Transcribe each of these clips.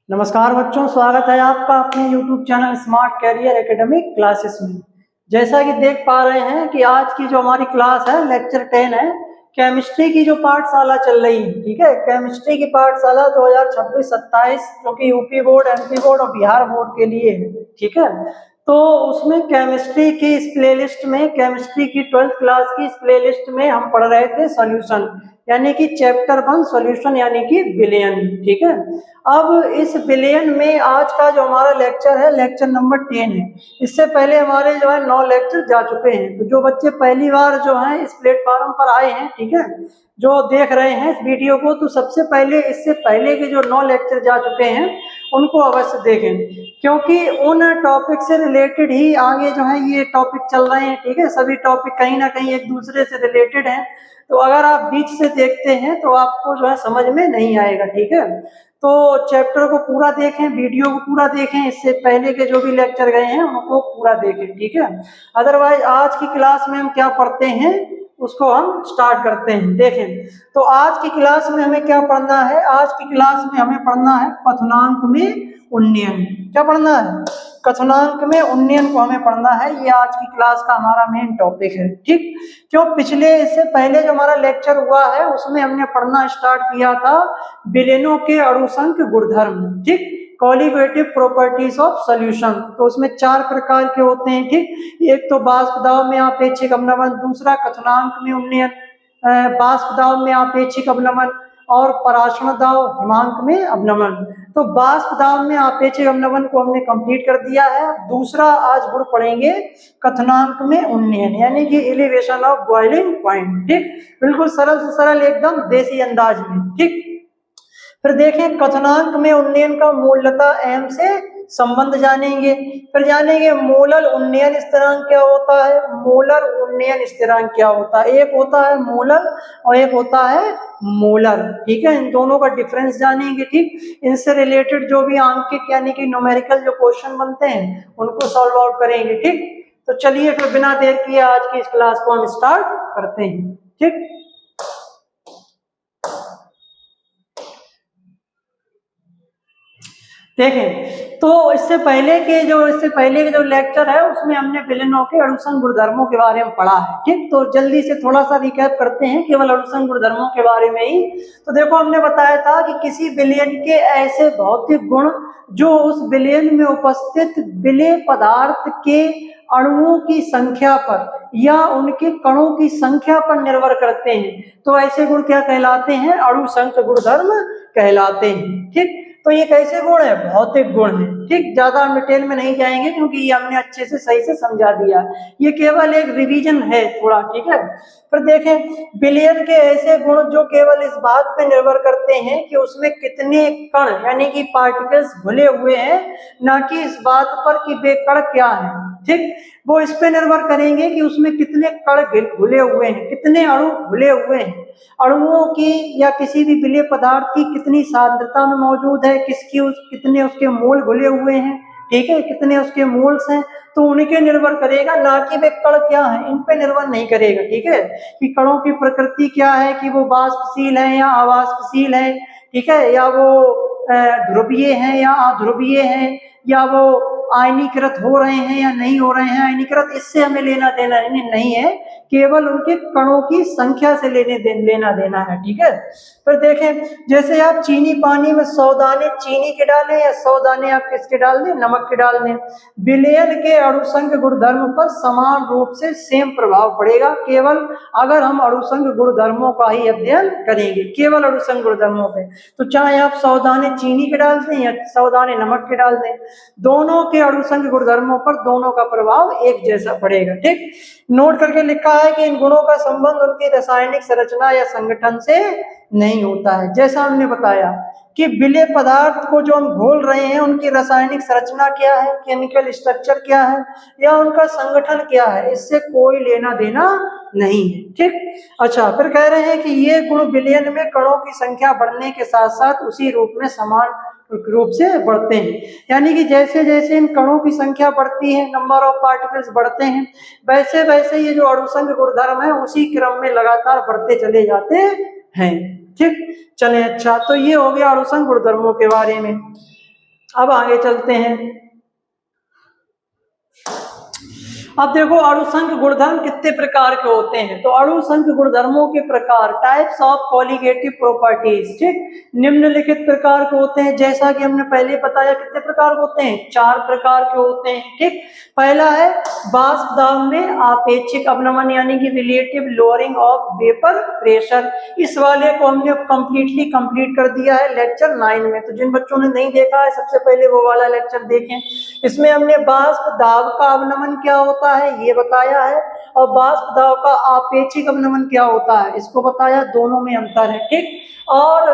नमस्कार बच्चों, स्वागत है आपका अपने YouTube channel smart career academic classes में। जैसा कि देख पा रहे हैं कि आज की जो हमारी क्लास है लेक्चर 10 है। केमिस्ट्री की जो पाठशाला चल रही है, ठीक है, केमिस्ट्री की पाठशाला 2026-27 जो कि यूपी बोर्ड, एमपी बोर्ड और बिहार बोर्ड के लिए है, ठीक है। तो उसमें केमिस्ट्री की इस प्लेलिस्ट में, केमिस्ट्री की 12th क्लास की इस प्लेलिस्ट में हम पढ़ रहे थे सॉल्यूशन, यानी कि चैप्टर 1 सॉल्यूशन यानी कि विलयन, ठीक है। अब इस विलयन में आज का जो हमारा लेक्चर है लेक्चर नंबर 10 है। इससे पहले हमारे जो है 9 लेक्चर जा चुके हैं। तो जो बच्चे पहली बार जो है इस प्लेटफॉर्म पर आए हैं, ठीक है, जो देख रहे हैं इस वीडियो को, तो सबसे पहले इससे पहले के जो 9 लेक्चर जा चुके हैं उनको अवश्य देखें, क्योंकि उन टॉपिक से रिलेटेड ही आगे जो है ये टॉपिक चल रहे हैं, ठीक है। सभी टॉपिक कहीं ना कहीं एक दूसरे से रिलेटेड हैं, तो अगर आप बीच से देखते हैं तो आपको जो है समझ में नहीं आएगा, ठीक है। तो चैप्टर को पूरा देखें, वीडियो को पूरा देखें, इससे पहले के जो भी लेक्चर गए हैं उनको पूरा देखें, ठीक है। अदरवाइज आज की क्लास में हम क्या पढ़ते हैं उसको हम स्टार्ट करते हैं। देखें तो आज की क्लास में हमें क्या पढ़ना है। आज की क्लास में हमें पढ़ना है क्वथनांक में उन्नयन। क्या पढ़ना है? क्वथनांक में उन्नयन को हमें पढ़ना है। ये आज की क्लास का हमारा मेन टॉपिक है, ठीक। क्यों, पिछले इससे पहले जो हमारा लेक्चर हुआ है उसमें हमने पढ़ना स्टार्ट किया था विलयनों के अणुसंख्य गुणधर्म, ठीक, कॉलिगेटिव प्रॉपर्टीज ऑफ सॉल्यूशन। तो उसमें 4 प्रकार के होते हैं, ठीक। एक तो वाष्प दाब में आपेक्षिक अवनमन, दूसरा क्वथनांक में उन्नयन, वाष्प दाब में आपेक्षिक अवनमन, और पराशरण दाब हिमांक में अवनमन। तो वाष्प दाब में आपेक्षिक अवनमन को हमने कंप्लीट कर दिया है। दूसरा आज गुण पढ़ेंगे क्वथनांक में उन्नयन, यानी कि एलिवेशन ऑफ बॉइलिंग पॉइंट, ठीक। बिल्कुल सरल से सरल, एकदम देसी अंदाज में, ठीक। फिर देखें क्वथनांक में उन्नयन का मूलतः एम से संबंध जानेंगे। फिर जानेंगे मोलर उन्नयन स्थिरांक क्या होता है, मोलर उन्नयन स्थिरांक क्या होता है। एक होता है मोलर और एक होता है मोलर, ठीक है। इन दोनों का डिफरेंस जानेंगे, ठीक। इनसे रिलेटेड जो भी आंकिक यानी कि न्यूमेरिकल जो क्वेश्चन बनते हैं उनको सॉल्व आउट करेंगे, ठीक। तो चलिए फिर बिना देर किए आज की इस क्लास को हम स्टार्ट करते हैं, ठीक। देखें तो इससे पहले के जो लेक्चर है उसमें हमने विलयनों के अणुसंघ गुणधर्मों के बारे में पढ़ा है, ठीक। तो जल्दी से थोड़ा सा रिकैप करते हैं केवल अणुसंघ गुणधर्मों के बारे में ही। तो देखो हमने बताया था कि किसी विलयन के ऐसे भौतिक गुण जो उस विलयन में उपस्थित विलेय पदार्थ के अणुओं की संख्या पर या उनके कणों की संख्या पर निर्भर करते हैं, तो ऐसे गुण क्या कहलाते हैं? अणुसंख्य गुणधर्म कहलाते हैं, ठीक। तो ये कैसे गुण है? भौतिक गुण है, ठीक। ज्यादा डिटेल में नहीं जाएंगे क्योंकि ये हमने अच्छे से सही से समझा दिया, ये केवल एक रिवीजन है थोड़ा, ठीक है। फिर देखें विलयन के ऐसे गुण जो केवल इस बात पे निर्भर करते हैं कि उसमें कितने कण यानी कि पार्टिकल्स घुले हुए हैं, ना कि इस बात पर कि वे कण क्या है, ठीक। वो इस पे निर्भर करेंगे कि उसमें कितने कण घुले हुए हैं, कितने अणु घुले हुए हैं, अणुओं की या किसी भी विलेय पदार्थ की कितनी सांद्रता में मौजूद है, कितने उसके मोल घुले हुए हैं, ठीक है, कितने उसके मोल्स हैं। तो उनके निर्भर करेगा, ना कि वे कण क्या है, इन पे निर्भर नहीं करेगा, ठीक है। कि कणों की प्रकृति क्या है, कि वो वाष्पशील है या अवाष्पशील है, ठीक है, या वो ध्रुवीय है या अध्रुवीय है, या वो आयनीकृत हो रहे हैं या नहीं हो रहे हैं आयनीकृत, इससे हमें लेना देना नहीं है, केवल उनके कणों की संख्या से लेना देना है, ठीक है। फिर देखें जैसे आप चीनी पानी में 100 दाने चीनी के डालें या 100 दाने आप किसके डाल दें, नमक के डाल दें, विलयन के अणुसंख्य गुणधर्म पर समान रूप से सेम प्रभाव पड़ेगा, केवल अगर हम अणुसंख्य गुणधर्मों का ही अध्ययन करेंगे, केवल अणुसंख्य गुणधर्मों पे। तो चाहे आप 100 दाने चीनी के डाल दें या 100 दाने नमक के डाल दें, दोनों के अणुसंख्य गुणधर्मों पर दोनों का प्रभाव एक जैसा पड़ेगा, ठीक। नोट करके लिखा है कि इन गुणों का संबंध उनकी रासायनिक संरचना या संगठन से नहीं होता है। जैसा हमने बताया कि विलेय पदार्थ को जो हम घोल रहे हैं उनकी रासायनिक संरचना क्या है, केमिकल स्ट्रक्चर क्या है, या उनका संगठन क्या है, इससे कोई लेना देना नहीं है, ठीक। अच्छा, फिर कह रहे हैं कि ये गुण विलयन में कणों की संख्या बढ़ने के साथ साथ उसी रूप में समान रूप से बढ़ते हैं, यानी कि जैसे जैसे इन कणों की संख्या बढ़ती है, नंबर ऑफ पार्टिकल्स बढ़ते हैं, वैसे वैसे ये जो अणुसंख्य गुणधर्म है उसी क्रम में लगातार बढ़ते चले जाते हैं, ठीक। चले, अच्छा, तो ये हो गया अणुसंख्य गुणधर्मों के बारे में। अब आगे चलते हैं। अब देखो अणुसंघ गुणधर्म कितने प्रकार के होते हैं। तो अणुसंघ गुणधर्मों के प्रकार, टाइप्स ऑफ कॉलिगेटिव प्रॉपर्टीज, ठीक, निम्नलिखित प्रकार के होते हैं। जैसा कि हमने पहले बताया कितने प्रकार के होते हैं, 4 प्रकार के होते हैं, ठीक। पहला है वाष्प दाब में आपेक्षिक अवनमन यानी कि relative lowering of vapour pressure. इस वाले को हमने कंप्लीट कर दिया है लेक्चर 9 में। तो जिन बच्चों ने नहीं देखा है सबसे पहले वो वाला लेक्चर देखें। इसमें हमने वाष्प दाब का अवनमन क्या होता है ये बताया है, और वाष्प दाब का आपेक्षिक अवनमन क्या होता है इसको बताया। दोनों में अंतर है, ठीक। और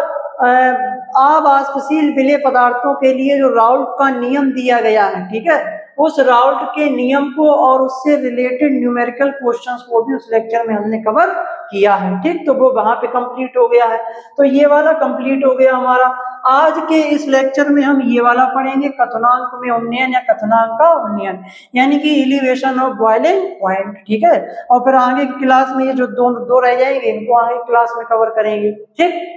अवाष्पशील विलेय पदार्थों के लिए जो राउल्ट का नियम दिया गया है, ठीक है, उस राउल्ट के नियम को और उससे रिलेटेड न्यूमेरिकल क्वेश्चंस को भी उस लेक्चर में हमने कवर किया है, ठीक। तो वो वहां पे कंप्लीट हो गया है। तो ये वाला कंप्लीट हो गया हमारा। आज के इस लेक्चर में हम ये वाला पढ़ेंगे, कथनांक में उन्नयन या कथनांक का उन्नयन, यानी कि एलिवेशन ऑफ बॉइलिंग पॉइंट, ठीक है। और फिर आगे की क्लास में ये जो दो रह जाएंगे इनको आगे क्लास में कवर करेंगे, ठीक।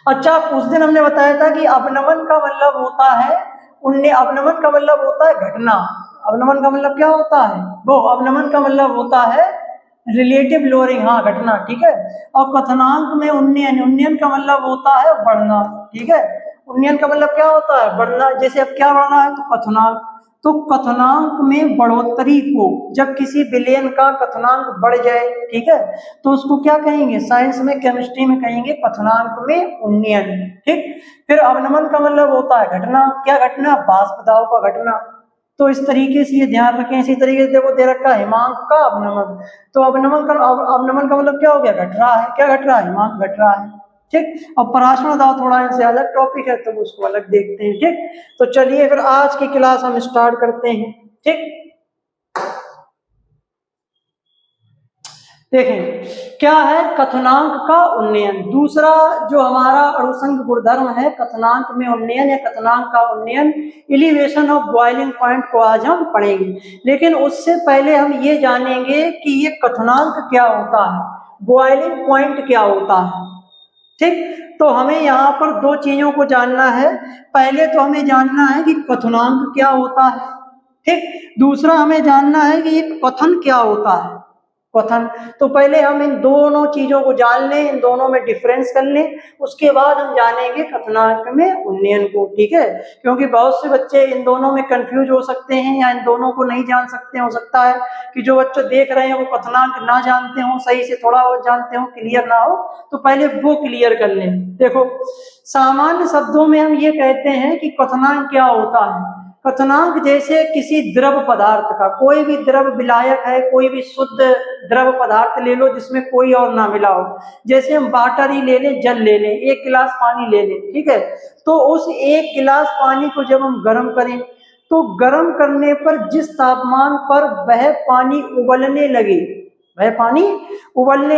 अच्छा, उस दिन हमने बताया था कि अवनमन का मतलब होता है अवनमन का मतलब होता है घटना। अवनमन का मतलब क्या होता है, वो अवनमन का मतलब होता है रिलेटिव लोअरिंग, हाँ घटना, ठीक है। और कथनांक में उन्नयन का मतलब होता है बढ़ना, ठीक है। उन्नयन का मतलब क्या होता है, बढ़ना। जैसे अब क्या बढ़ना है तो कथनांक। तो कथनांक में बढ़ोतरी को, जब किसी विलयन का कथनांक बढ़ जाए, ठीक है, तो उसको क्या कहेंगे, साइंस में केमिस्ट्री में कहेंगे कथनांक में उन्नयन, ठीक। फिर अवनमन का मतलब होता है घटना। क्या घटना, वाष्प दाब का घटना। तो इस तरीके से ये ध्यान रखें। इसी तरीके से देखो दे रखा है हिमांक का अवनमन। तो अवनमन का मतलब क्या हो गया, घट रहा है। क्या घट रहा है, हिमांक घट रहा है, ठीक। अब पराशरण दाब थोड़ा इनसे अलग टॉपिक है तो उसको अलग देखते हैं, ठीक। तो चलिए फिर आज की क्लास हम स्टार्ट करते हैं, ठीक। देखें क्या है कथनांक का उन्नयन। दूसरा जो हमारा अणुसंघ गुणधर्म है कथनांक में उन्नयन या कथनांक का उन्नयन, एलिवेशन ऑफ बॉइलिंग पॉइंट को आज हम पढ़ेंगे। लेकिन उससे पहले हम ये जानेंगे कि ये कथनांक क्या होता है, बॉइलिंग पॉइंट क्या होता है, ठीक। तो हमें यहाँ पर 2 चीजों को जानना है। पहले तो हमें जानना है कि कथनांक क्या होता है, ठीक। दूसरा हमें जानना है कि ये कथन क्या होता है, कथन। तो पहले हम इन दोनों चीजों को जान लें, इन दोनों में डिफरेंस कर लें, उसके बाद हम जानेंगे कथनांक में उन्नयन को, ठीक है। क्योंकि बहुत से बच्चे इन दोनों में कंफ्यूज हो सकते हैं या इन दोनों को नहीं जान सकते। हो सकता है कि जो बच्चे देख रहे हैं वो कथनांक ना जानते हो, सही से थोड़ा और जानते हो, क्लियर ना हो, तो पहले वो क्लियर कर लें। देखो सामान्य शब्दों में हम ये कहते हैं कि कथनांक क्या होता है। कथनांक जैसे किसी द्रव पदार्थ का, कोई भी द्रव विलायक है, कोई भी शुद्ध द्रव पदार्थ ले लो जिसमें कोई और ना मिला हो। जैसे हम वाटर ही ले लें, जल ले लें, 1 गिलास पानी ले लें, ठीक है। तो उस 1 गिलास पानी को जब हम गर्म करें तो गर्म करने पर जिस तापमान पर वह पानी उबलने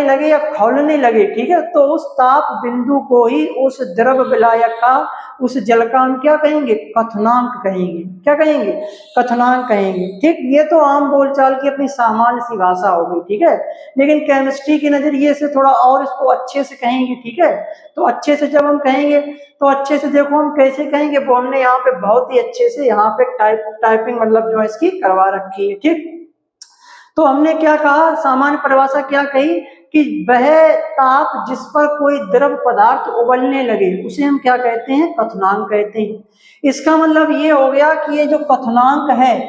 लगे, या खौलने लगे, ठीक है, तो उस ताप बिंदु को ही उस द्रव विलायक का, उस जल का हम क्या कहेंगे, कथनांक कहेंगे। क्या कहेंगे, कथनांक कहेंगे, ठीक। ये तो आम बोलचाल की अपनी सामान्य सी भाषा हो गई, ठीक है। लेकिन केमिस्ट्री के नजरिए से थोड़ा और इसको अच्छे से कहेंगे, ठीक है। तो अच्छे से जब हम कहेंगे तो अच्छे से देखो हम कैसे कहेंगे, वो हमने यहाँ पे बहुत ही अच्छे से यहाँ पे टाइपिंग मतलब जो है इसकी करवा रखी है, ठीक। तो हमने क्या कहा, सामान्य परिभाषा क्या कही कि वह ताप जिस पर कोई द्रव पदार्थ उबलने लगे उसे हम क्या कहते हैं, कथनांक कहते हैं। इसका मतलब ये हो गया कि ये जो कथनांक है,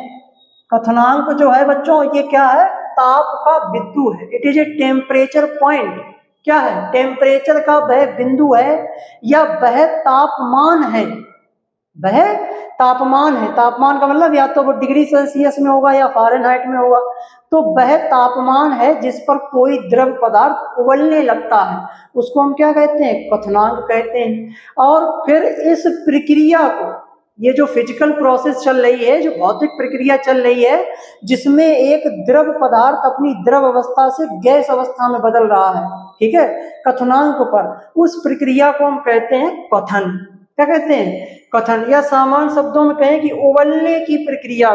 कथनांक जो है बच्चों ये क्या है, ताप का बिंदु है। It is a temperature point. क्या है, टेम्परेचर का वह बिंदु है या वह तापमान है, वह तापमान है। तापमान का मतलब या तो वो डिग्री सेल्सियस में होगा या फ़ारेनहाइट में होगा। तो वह तापमान है जिस पर कोई द्रव पदार्थ उबलने लगता है, उसको हम क्या कहते हैं, कथनांक कहते हैं। और फिर इस प्रक्रिया को, ये जो फिजिकल प्रोसेस चल रही है, जो भौतिक प्रक्रिया चल रही है, जिसमें एक द्रव पदार्थ अपनी द्रव अवस्था से गैस अवस्था में बदल रहा है, ठीक है, कथनांक पर, उस प्रक्रिया को हम कहते हैं कथन। क्या कहते हैं, कथन। या सामान्य शब्दों में कहें कि उबलने की प्रक्रिया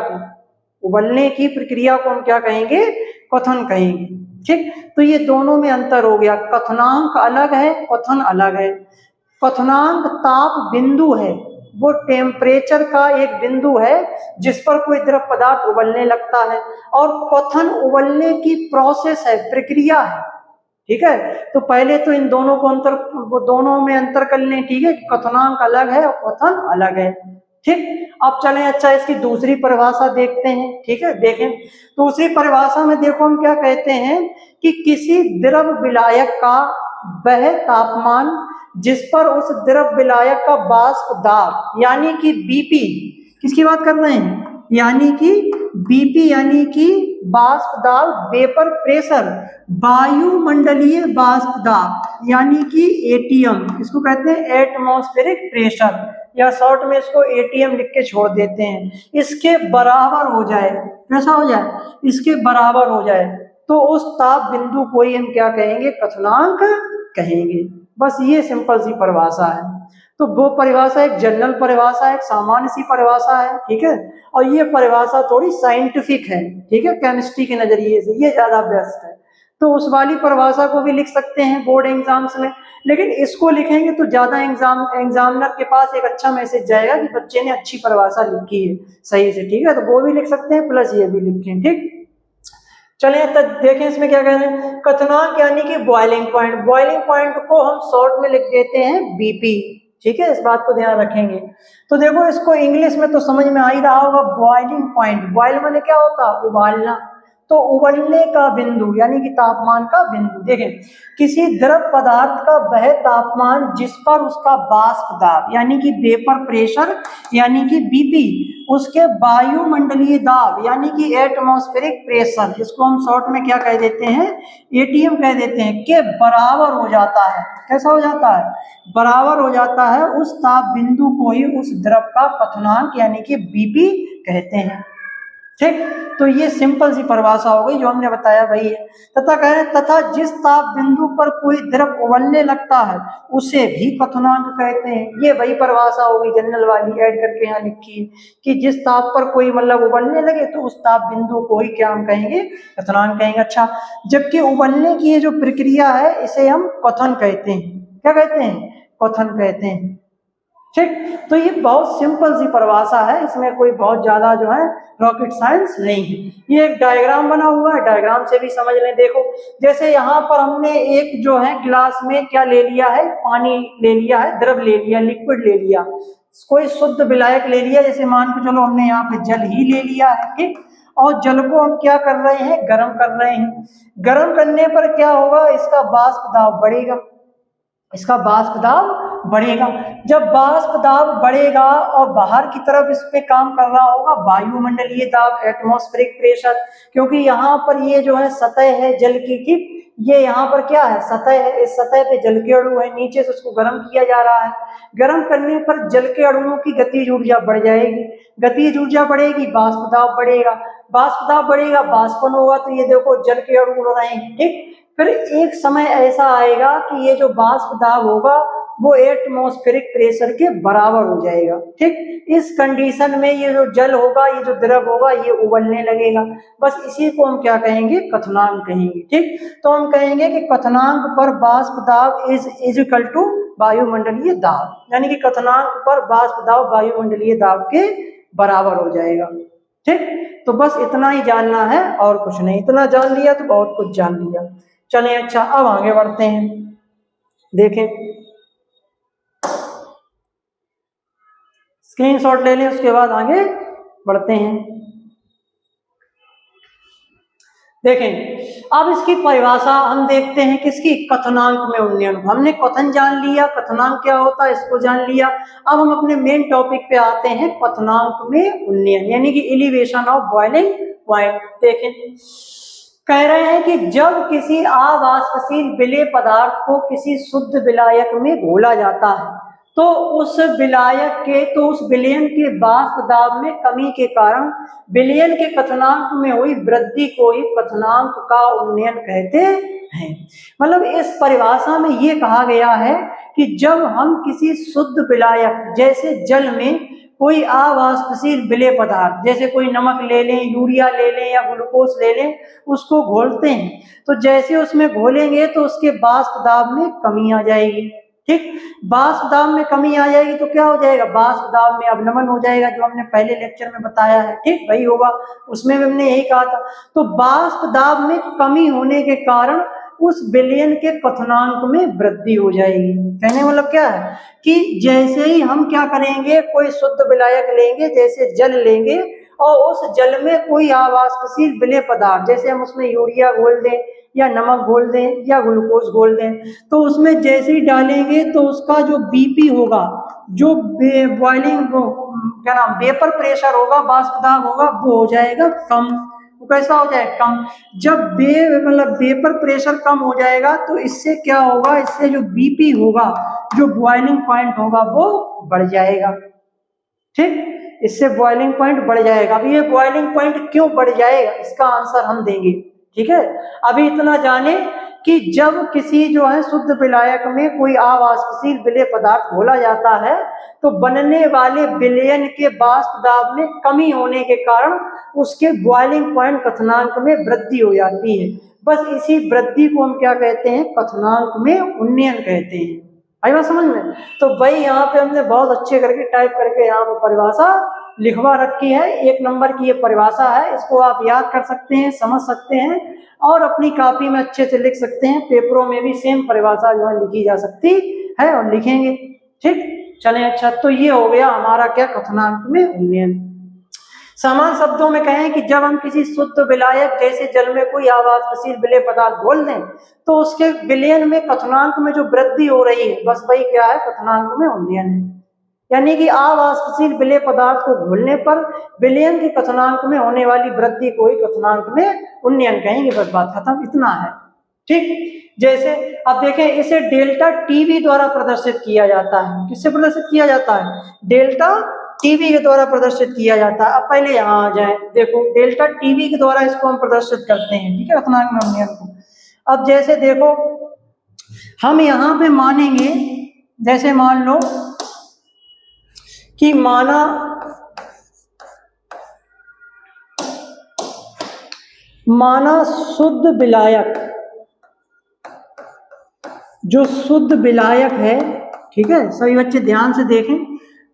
को हम क्या कहेंगे, कथन कहेंगे, ठीक। तो ये दोनों में अंतर हो गया, कथनांक अलग है, कथन अलग है। कथनांक ताप बिंदु है, वो टेम्परेचर का एक बिंदु है जिस पर कोई द्रव पदार्थ उबलने लगता है, और क्वथन उबलने की प्रोसेस है, प्रक्रिया है। ठीक है, तो पहले तो इन दोनों को वो दोनों में अंतर कर लें। ठीक है, क्वथनांक अलग है और क्वथन अलग है। ठीक, अब चलें अच्छा इसकी दूसरी परिभाषा देखते हैं। ठीक है, देखें दूसरी परिभाषा में देखो हम क्या कहते हैं कि किसी द्रव विलायक का वह तापमान जिस पर उस द्रव विलायक का वाष्प दाब यानी कि बीपी, किसकी बात कर रहे हैं, यानी कि बीपी यानी कि वाष्प दाब, वेपर प्रेशर वायुमंडलीय वाष्प दाब यानी कि एटीएम, इसको कहते हैं एटमॉस्फेरिक प्रेशर, या शॉर्ट में इसको एटीएम लिख के छोड़ देते हैं, इसके बराबर हो जाए। कैसा हो जाए, इसके बराबर हो जाए, तो उस ताप बिंदु को ही हम क्या कहेंगे, क्वथनांक कहेंगे। बस ये सिंपल सी परिभाषा है। तो वो परिभाषा एक जनरल परिभाषा है, एक सामान्य सी परिभाषा है। ठीक है, और ये परिभाषा थोड़ी साइंटिफिक है। ठीक है, केमिस्ट्री के नजरिए से ये ज्यादा बेस्ट है। तो उस वाली परिभाषा को भी लिख सकते हैं बोर्ड एग्जाम्स में, लेकिन इसको लिखेंगे तो ज्यादा एग्जामिनर के पास एक अच्छा मैसेज जाएगा कि बच्चे ने अच्छी परिभाषा लिखी है सही से। ठीक है, तो वो भी लिख सकते हैं प्लस ये भी लिखें। ठीक, चलिए देखें इसमें क्या कह रहे हैं, क्वथनांक यानी कि बॉइलिंग पॉइंट, बॉइलिंग पॉइंट को हम शॉर्ट में लिख देते हैं बीपी। ठीक है, इस बात को ध्यान रखेंगे। तो देखो इसको इंग्लिश में तो समझ में आ ही रहा होगा, बॉइलिंग पॉइंट, बॉइल माने क्या होता है, उबालना, तो उबलने का बिंदु यानी कि तापमान का बिंदु। देखें किसी द्रव पदार्थ का वह तापमान जिस पर उसका वाष्प दाब यानी कि वेपर प्रेशर यानी कि बीपी, उसके वायुमंडलीय दाब यानी कि एटमॉस्फेरिक प्रेशर, इसको हम शॉर्ट में क्या कह देते हैं, एटीएम कह देते हैं, के बराबर हो जाता है। कैसा हो जाता है, बराबर हो जाता है, उस ताप बिंदु को ही उस द्रव का क्वथनांक यानी कि बीपी कहते हैं। ठीक, तो ये सिंपल सी परिभाषा हो गई जो हमने बताया वही है। तथा कहें तथा जिस ताप बिंदु पर कोई द्रव उबलने लगता है उसे भी क्वथनांक कहते हैं। ये वही परिभाषा हो गई जनरल वाली, ऐड करके यहाँ लिखी कि जिस ताप पर कोई मतलब उबलने लगे तो उस ताप बिंदु को ही क्या हम कहेंगे, क्वथनांक कहेंगे। अच्छा, जबकि उबलने की ये जो प्रक्रिया है इसे हम क्वथन कहते हैं। क्या कहते हैं, क्वथन कहते हैं। ठीक, तो ये बहुत सिंपल सी परिभाषा है, इसमें कोई बहुत ज्यादा जो है रॉकेट साइंस नहीं है। ये एक डायग्राम बना हुआ है, डायग्राम से भी समझ लें। देखो जैसे यहाँ पर हमने एक जो है गिलास में क्या ले लिया है, पानी ले लिया है, द्रव ले लिया, लिक्विड ले लिया, कोई शुद्ध विलायक ले लिया, जैसे मान के चलो हमने यहाँ पे जल ही ले लिया है। ठीक, और जल को हम क्या कर रहे हैं, गर्म कर रहे हैं। गर्म करने पर क्या होगा, इसका वाष्प दाब बढ़ेगा, इसका वाष्प दाब बढ़ेगा। जब वाष्प दाब बढ़ेगा और बाहर की तरफ इस पे काम कर रहा होगा वायुमंडलीय दाब, एटमॉस्फेरिक प्रेशर, क्योंकि यहाँ पर ये जो है सतह है जल की। ठीक, ये यहाँ पर क्या है, सतह है, इस सतह पे जल के अणु है, नीचे से उसको गर्म किया जा रहा है। गर्म करने पर जल के अणुओं की गतिज ऊर्जा बढ़ जाएगी, गतिज ऊर्जा बढ़ेगी, वाष्प दाब बढ़ेगा, वाष्प दाब बढ़ेगा, वाष्पन होगा, तो ये देखो जल के अणु उड़ रहे हैं। ठीक, फिर एक समय ऐसा आएगा कि ये जो वाष्प दाब होगा वो एटमॉस्फेरिक प्रेशर के बराबर हो जाएगा। ठीक, इस कंडीशन में ये जो जल होगा, ये जो द्रव होगा, ये उबलने लगेगा। बस इसी को हम क्या कहेंगे, क्वथनांक कहेंगे। ठीक, तो हम कहेंगे कि क्वथनांक पर वाष्प दाब इज इक्वल टू वायुमंडलीय दाब, यानी कि क्वथनांक पर वाष्प दाब वायुमंडलीय दाब के बराबर हो जाएगा। ठीक, तो बस इतना ही जानना है और कुछ नहीं, इतना जान लिया तो बहुत कुछ जान लिया। चलें अच्छा, अब आगे बढ़ते हैं। देखें स्क्रीनशॉट ले लें, उसके बाद आगे बढ़ते हैं। देखें अब इसकी परिभाषा हम देखते हैं किसकी, क्वथनांक में उन्नयन। हमने क्वथन जान लिया, क्वथनांक क्या होता है इसको जान लिया। अब हम अपने मेन टॉपिक पे आते हैं, क्वथनांक में उन्नयन यानी कि एलिवेशन ऑफ बॉइलिंग पॉइंट। देखें कह रहे हैं कि जब किसी अवाष्पशील विलेय पदार्थ को किसी शुद्ध विलायक में घोला जाता है तो उस विलयन के वाष्प दाब में कमी के कारण विलयन के क्वथनांक में हुई वृद्धि को ही क्वथनांक का उन्नयन कहते हैं। मतलब इस परिभाषा में ये कहा गया है कि जब हम किसी शुद्ध विलायक जैसे जल में कोई अवाष्पशील विलेय पदार्थ, जैसे कोई नमक ले लें, यूरिया ले लें या ग्लूकोज ले लें, उसको घोलते हैं, तो जैसे उसमें घोलेंगे तो उसके वाष्प दाब में कमी आ जाएगी। ठीक। वाष्प दाब में कमी आ जाएगी तो क्या हो जाएगा, वाष्प दाब में अवनमन हो जाएगा, जो हमने पहले लेक्चर में बताया है। ठीक, वही होगा, उसमें भी हमने यही कहा था। तो वाष्प दाब में कमी होने के कारण उस विलयन के क्वथनांक में वृद्धि हो जाएगी। कहने मतलब क्या है कि जैसे ही हम क्या करेंगे, कोई शुद्ध विलायक लेंगे, जैसे जल लेंगे, और उस जल में कोई अवाष्पशील विलेय पदार्थ, जैसे हम उसमें यूरिया घोल दें या नमक घोल दें या ग्लूकोज घोल दें, तो उसमें जैसे ही डालेंगे तो उसका जो बीपी होगा, जो बॉइलिंग क्या नाम वेपर प्रेशर होगा, वाष्प दाब होगा, वो हो जाएगा कम। वो कैसा हो जाएगा, कम। जब मतलब वेपर प्रेशर कम हो जाएगा तो इससे क्या होगा, इससे जो बीपी होगा, जो बॉइलिंग पॉइंट होगा, वो बढ़ जाएगा। ठीक, इससे बॉइलिंग पॉइंट बढ़ जाएगा। अब ये बॉइलिंग पॉइंट क्यों बढ़ जाएगा, इसका आंसर हम देंगे। ठीक है, अभी इतना जाने कि जब किसी जो है शुद्ध विलायक में कोई अवाष्पशील विलेय पदार्थ घोला जाता है तो बनने वाले विलयन के वाष्प दाब में कमी होने के कारण उसके बॉइलिंग पॉइंट क्वथनांक में वृद्धि हो जाती है। बस इसी वृद्धि को हम क्या कहते हैं, क्वथनांक में उन्नयन कहते हैं। आई बात समझ में। तो भाई यहाँ पे हमने बहुत अच्छे करके टाइप करके यहाँ पे परिभाषा लिखवा रखी है। 1 नंबर की ये परिभाषा है, इसको आप याद कर सकते हैं, समझ सकते हैं और अपनी कॉपी में अच्छे से लिख सकते हैं। पेपरों में भी सेम परिभाषा जो है लिखी जा सकती है और लिखेंगे। ठीक, चलें। अच्छा, तो ये हो गया हमारा क्या, क्वथनांक में उन्नयन। समान शब्दों में कहें कि जब हम किसी शुद्ध विलायक जैसे जल में कोई अवाष्पशील विलेय पदार्थ घोल दें तो उसके विलयन में क्वथनांक में जो वृद्धि हो रही है, बस वही क्या है, क्वथनांक में उन्नयन है। यानी कि अवाष्पशील विलेय पदार्थ को घोलने पर विलयन के क्वथनांक में होने वाली वृद्धि को ही क्वथनांक में उन्नयन कहेंगे। बस बात खत्म, इतना है। ठीक, जैसे अब देखें, इसे डेल्टा टीवी द्वारा प्रदर्शित किया जाता है। किससे प्रदर्शित किया जाता है, डेल्टा टीवी के द्वारा प्रदर्शित किया जाता है। अब पहले यहाँ आ जाए, देखो डेल्टा टीवी के द्वारा इसको हम प्रदर्शित करते हैं। ठीक है, क्वथनांक में उन्नयन को। अब जैसे देखो, हम यहाँ पे मानेंगे, जैसे मान लो कि माना शुद्ध विलायक, जो शुद्ध विलायक है, ठीक है, सभी बच्चे ध्यान से देखें,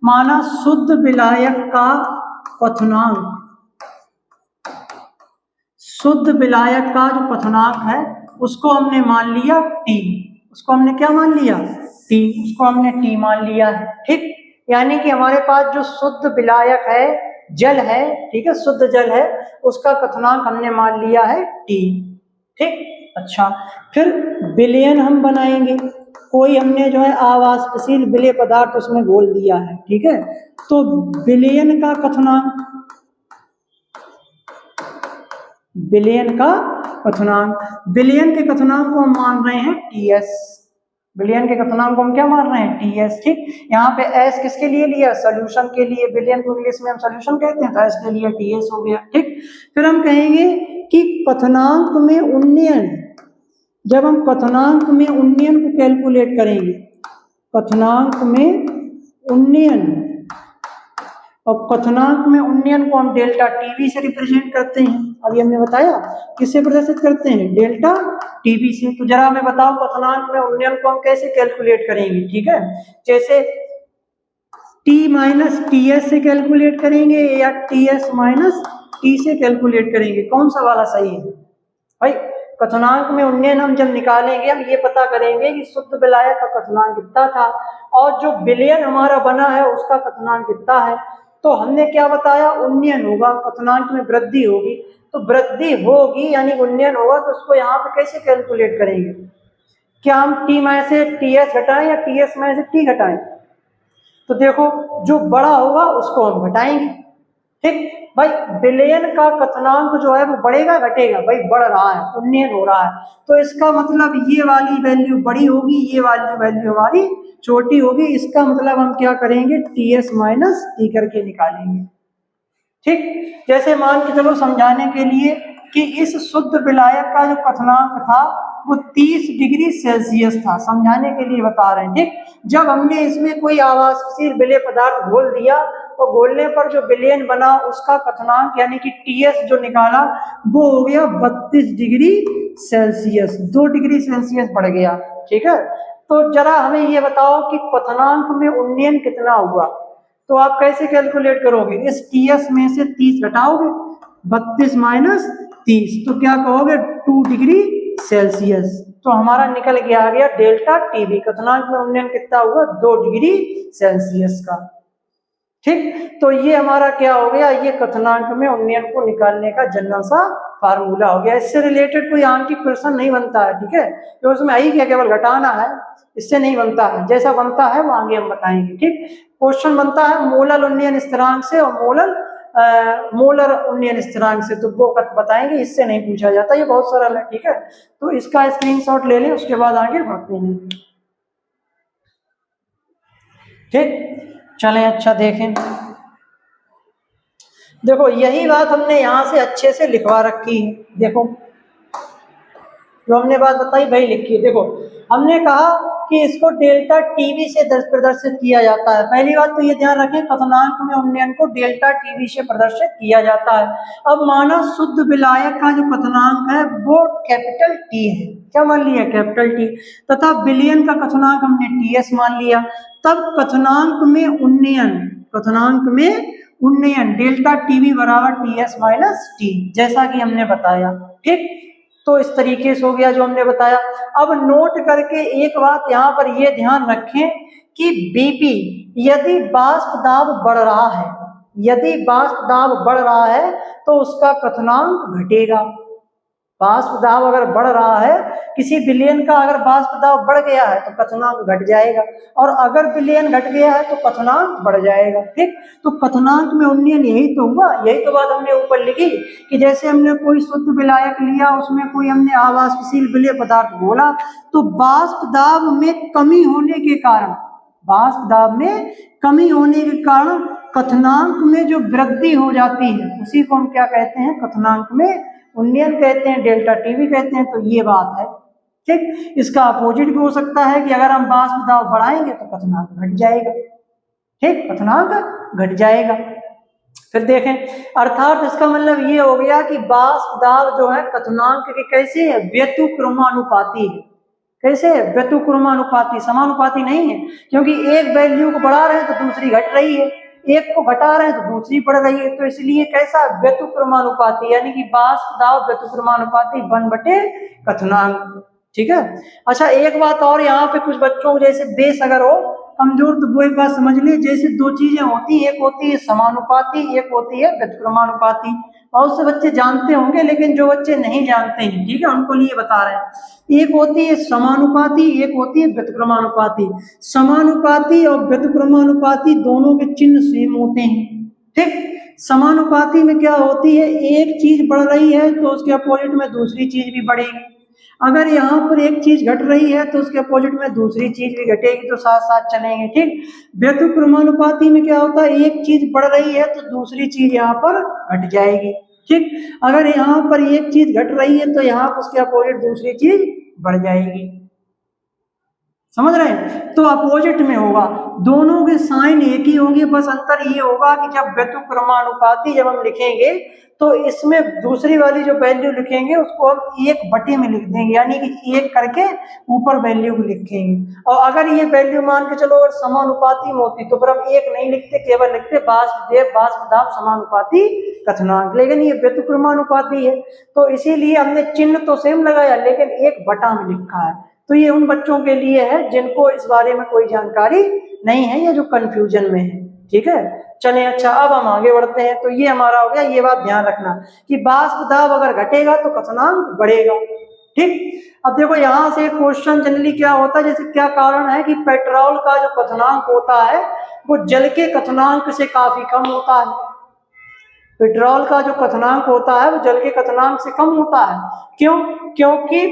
माना शुद्ध विलायक का क्वथनांक, शुद्ध विलायक का जो क्वथनांक है उसको हमने मान लिया टी। उसको हमने क्या मान लिया, टी। उसको हमने टी मान लिया है। ठीक, यानी कि हमारे पास जो शुद्ध विलायक है, जल है, ठीक है, शुद्ध जल है, उसका क्वथनांक हमने मान लिया है टी। ठीक, अच्छा, फिर विलयन हम बनाएंगे। कोई हमने जो है अवाष्पशील विलेय पदार्थ उसमें घोल दिया है। ठीक है, तो विलयन का क्वथनांक, विलयन का क्वथनांक, विलयन के क्वथनांक को हम मान रहे हैं टीएस। विलयन के क्वथनांक को हम क्या मान रहे हैं, टीएस। ठीक, यहाँ पे एस किसके लिए लिया, सॉल्यूशन के लिए। विलयन को इंग्लिश में हम सॉल्यूशन कहते हैं, तो एस के लिए टीएस हो गया। ठीक, फिर हम कहेंगे कि क्वथनांक में उन्नयन, जब हम क्वथनांक में उन्नयन को कैलकुलेट करेंगे, क्वथनांक में उन्नयन, और क्वथनांक में उन्नयन को हम डेल्टा टीवी से रिप्रेजेंट करते हैं। अभी हमने बताया किससे प्रदर्शित करते हैं, डेल्टा टीवी से। तो जरा हमें बताओ क्वथनांक में उन्नयन को हम कैसे कैलकुलेट करेंगे। ठीक है, जैसे टी माइनस टी एस से कैलकुलेट करेंगे या टी एस माइनस टी से कैलकुलेट करेंगे, कौन सा वाला सही है भाई। क्वथनांक में उन्नयन हम जब निकालेंगे, हम ये पता करेंगे कि शुद्ध विलायक का क्वथनांक कितना था और जो विलयन हमारा बना है उसका क्वथनांक कितना है। तो हमने क्या बताया, उन्नयन होगा, क्वथनांक में वृद्धि होगी। तो वृद्धि होगी यानी उन्नयन होगा, तो उसको यहाँ पे कैसे कैलकुलेट करेंगे, क्या हम टी में से टी एस घटाएं या टी एस में से टी घटाएं। तो देखो, जो बड़ा होगा उसको हम घटाएंगे। ठीक भाई, विलयन का क्वथनांक जो है वो बढ़ेगा घटेगा, भाई बढ़ रहा है, उन्नयन हो रहा है, तो इसका मतलब ये वाली वैल्यू बड़ी होगी, ये वाली वैल्यू हमारी छोटी होगी। इसका मतलब हम क्या करेंगे, टी एस माइनस टी करके निकालेंगे। ठीक, जैसे मान के चलो समझाने के लिए कि इस शुद्ध विलायक का जो क्वथनांक था वो 30 डिग्री सेल्सियस था, समझाने के लिए बता रहे हैं। ठीक, जब हमने इसमें कोई अवाष्पशील विलेय पदार्थ घोल दिया तो घोलने पर जो विलयन बना उसका क्वथनांक यानी कि टीएस जो निकाला वो हो गया 32 डिग्री सेल्सियस, 2 डिग्री सेल्सियस बढ़ गया। ठीक है, तो जरा हमें ये बताओ कि क्वथनांक में उन्नयन कितना हुआ, तो आप कैसे कैलकुलेट करोगे? इस टीएस में से 30 घटाओगे, 32 माइनस 30, तो क्या कहोगे? 2 डिग्री सेल्सियस। तो हमारा निकल के आ गया डेल्टा टीवी, क्वथनांक में उन्नयन कितना हुआ? 2 डिग्री सेल्सियस का। ठीक, तो ये हमारा क्या हो गया? ये क्वथनांक में उन्नयन को निकालने का जनरल सा फार्मूला हो गया। इससे रिलेटेड कोई आंकिक क्वेश्चन नहीं बनता है, ठीक है, तो उसमें आई क्या केवल घटाना है, इससे नहीं बनता है। जैसा बनता है वो आगे हम बताएंगे। ठीक, क्वेश्चन बनता है मोलर उन्नयन स्थिरांक से और मोलर उन्नयन स्थिरांक से, तो वो बताएंगे, इससे नहीं पूछा जाता, ये बहुत सरल है। ठीक है, तो इसका स्क्रीनशॉट ले लें, उसके बाद आगे बढ़ते हैं। ठीक, चलें, अच्छा देखें, देखो यही बात हमने यहां से अच्छे से लिखवा रखी है। देखो जो हमने बात बताई वही लिखी है। देखो हमने कहा कि इसको डेल्टा टीवी से प्रदर्शित किया जाता है। पहली बात तो ये ध्यान रखें, क्वथनांक में उन्नयन को डेल्टा टीवी से प्रदर्शित किया जाता है। अब माना शुद्ध विलायक का जो क्वथनांक है वो कैपिटल टी है, क्या मान लिया? कैपिटल टी, तथा विलयन का क्वथनांक हमने टीएस मान लिया। तब क्वथनांक में उन्नयन डेल्टा टीवी बराबर टीएस माइनस टी, जैसा कि हमने बताया। ठीक, तो इस तरीके से हो गया जो हमने बताया। अब नोट करके एक बात यहाँ पर ये ध्यान रखें कि बीपी, यदि वाष्प दाब बढ़ रहा है तो उसका क्वथनांक घटेगा। वाष्प दाब अगर बढ़ रहा है, किसी विलयन का अगर वाष्प दाब बढ़ गया है तो क्वथनांक घट जाएगा, और अगर विलयन घट गया है तो क्वथनांक बढ़ जाएगा। ठीक, तो क्वथनांक में उन्नयन यही तो हुआ, यही तो बात हमने ऊपर लिखी कि जैसे हमने कोई शुद्ध विलायक लिया, उसमें कोई हमने अवाष्पशील विलेय पदार्थ घोला, तो वाष्प दाब में कमी होने के कारण क्वथनांक में जो वृद्धि हो जाती है उसी को हम क्या कहते हैं? क्वथनांक में उन्नयन कहते हैं, डेल्टा टीवी कहते हैं। तो ये बात है। ठीक, इसका अपोजिट भी हो सकता है कि अगर हम वाष्प दाब बढ़ाएंगे तो क्वथनांक घट जाएगा। ठीक, क्वथनांक घट जाएगा। फिर देखें, अर्थात इसका मतलब ये हो गया कि वाष्प दाब जो है क्वथनांक के कैसे है? व्यतिक्रमानुपाती है। कैसे है? व्यतिक्रमानुपाती, समानुपाती नहीं है, क्योंकि एक वैल्यू को बढ़ा रहे हैं तो दूसरी घट रही है, एक को घटा रहे हैं तो दूसरी बढ़ रही है, तो इसलिए कैसा? व्यतिक्रमानुपाती, यानी कि वाष्प दाब व्यतिक्रमानुपाती 1/, क्वथनांक। ठीक है, अच्छा एक बात और, यहाँ पे कुछ बच्चों को जैसे बेस अगर हो कमजोर तो वो एक बात समझ ली, जैसे दो चीजें होती है, एक होती है समानुपाती, एक होती है व्यतिक्रमानुपाती। बहुत से बच्चे जानते होंगे, लेकिन जो बच्चे नहीं जानते हैं, ठीक है, उनको लिए बता रहे हैं। एक होती है समानुपाती, एक होती है व्यतिक्रमानुपाती। समानुपाती और व्यतिक्रमानुपाती दोनों के चिन्ह सेम होते हैं। ठीक, समानुपाती में क्या होती है? एक चीज बढ़ रही है तो उसके अपोजिट में दूसरी चीज भी बढ़ेगी। अगर यहाँ पर एक चीज घट रही है तो उसके अपोजिट में दूसरी चीज भी घटेगी, तो साथ साथ चलेंगे। ठीक, व्यतिक्रमानुपाती में क्या होता है? एक चीज बढ़ रही है तो दूसरी चीज यहाँ पर घट जाएगी। ठीक, अगर यहाँ पर एक चीज घट रही है तो यहाँ पर उसके अपोजिट दूसरी चीज बढ़ जाएगी। समझ रहे हैं? तो अपोजिट में होगा, दोनों के साइन एक ही होंगे, बस अंतर ये होगा कि जब व्यतिक्रमानुपाती जब हम लिखेंगे तो इसमें दूसरी वाली जो वैल्यू लिखेंगे उसको हम 1/, में लिख देंगे, यानी कि 1 करके ऊपर वैल्यू को लिखेंगे। और अगर ये वैल्यू मान के चलो अगर समानुपाती में होती तो फिर हम 1 नहीं लिखते, केवल लिखते वाष्प दाब समानुपाती क्वथनांक। लेकिन ये व्यतिक्रमानुपाती है तो इसीलिए हमने चिन्ह तो सेम लगाया लेकिन 1/, में लिखा है। तो ये उन बच्चों के लिए है जिनको इस बारे में कोई जानकारी नहीं है या जो कंफ्यूजन में है। ठीक है, चलें, अच्छा अब हम आगे बढ़ते हैं। तो ये हमारा हो गया, ये बात ध्यान रखना कि वाष्प दाब अगर घटेगा तो क्वथनांक बढ़ेगा। ठीक, अब देखो यहाँ से क्वेश्चन जनरली क्या होता है, जैसे क्या कारण है कि पेट्रोल का जो क्वथनांक होता है वो जल के क्वथनांक से काफी कम होता है। पेट्रोल का जो क्वथनांक होता है वो जल के क्वथनांक से कम होता है। क्यों? क्योंकि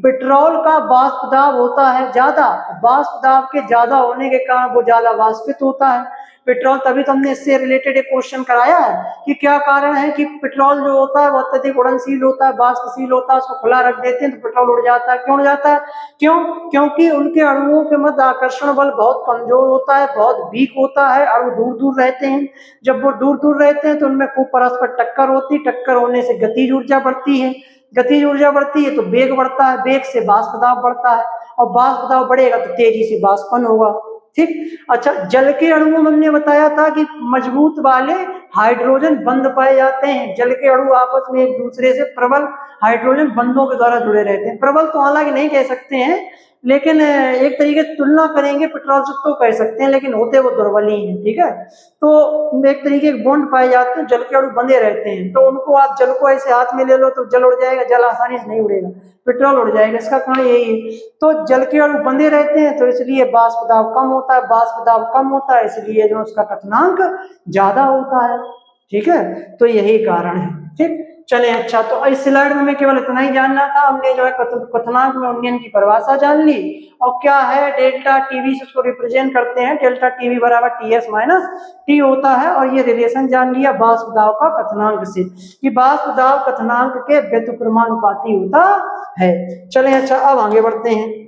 पेट्रोल का वाष्प दाब होता है ज्यादा, वाष्प दाब के ज्यादा होने के कारण वो ज्यादा वाष्पित होता है पेट्रोल। तभी तो हमने इससे रिलेटेड एक क्वेश्चन कराया है कि क्या कारण है कि पेट्रोल जो होता है वो अत्यधिक उड़नशील होता है, वाष्पशील होता है, उसको खुला रख देते हैं तो पेट्रोल उड़ जाता है। क्यों उड़ जाता है? क्यों? क्योंकि उनके अणुओं के मध्य आकर्षण बल बहुत कमजोर होता है, बहुत वीक होता है, अणु दूर दूर रहते हैं। जब वो दूर दूर रहते हैं तो उनमें खूब परस्पर टक्कर होती है, टक्कर होने से गतिज ऊर्जा बढ़ती है, गतिज ऊर्जा बढ़ती है तो वेग बढ़ता है, वेग से वाष्प दाब बढ़ता है, और वाष्प दाब बढ़ेगा तो तेजी से वाष्पन होगा। ठीक, अच्छा, जल के अणु में हमने बताया था कि मजबूत वाले हाइड्रोजन बंध पाए जाते हैं। जल के अणु आपस में एक दूसरे से प्रबल हाइड्रोजन बंधों के द्वारा जुड़े रहते हैं। प्रबल तो हालांकि नहीं कह सकते हैं, लेकिन एक तरीके से तुलना करेंगे पेट्रोल से तो कह सकते हैं, लेकिन होते वो दुर्बल ही हैं। ठीक है, तो एक तरीके के बॉन्ड पाए जाते हैं, जल के अणु बंधे रहते हैं। तो उनको आप जल को ऐसे हाथ में ले लो तो जल उड़ जाएगा, जल आसानी से नहीं उड़ेगा, पेट्रोल उड़ जाएगा। इसका कारण यही है। तो जल के अणु बंधे रहते हैं तो इसलिए वाष्प दाब कम होता है। वाष्प दाब कम होता है इसलिए जो उसका क्वथनांक ज्यादा होता है। ठीक है, तो यही कारण है। ठीक, चले, अच्छा, तो इस स्लाइड में हमें केवल इतना ही जानना था। हमने जो है क्वथनांक में उन्नयन की परिभाषा जान ली, और क्या है डेल्टा टीवी से उसको रिप्रेजेंट करते हैं। डेल्टा टीवी बराबर टीएस माइनस टी होता है, और ये रिलेशन जान लिया वाष्प दाब का क्वथनांक से कि वाष्प दाब क्वथनांक के व्युत्क्रमानुपाती होता है। चले, अच्छा, अब आगे बढ़ते हैं।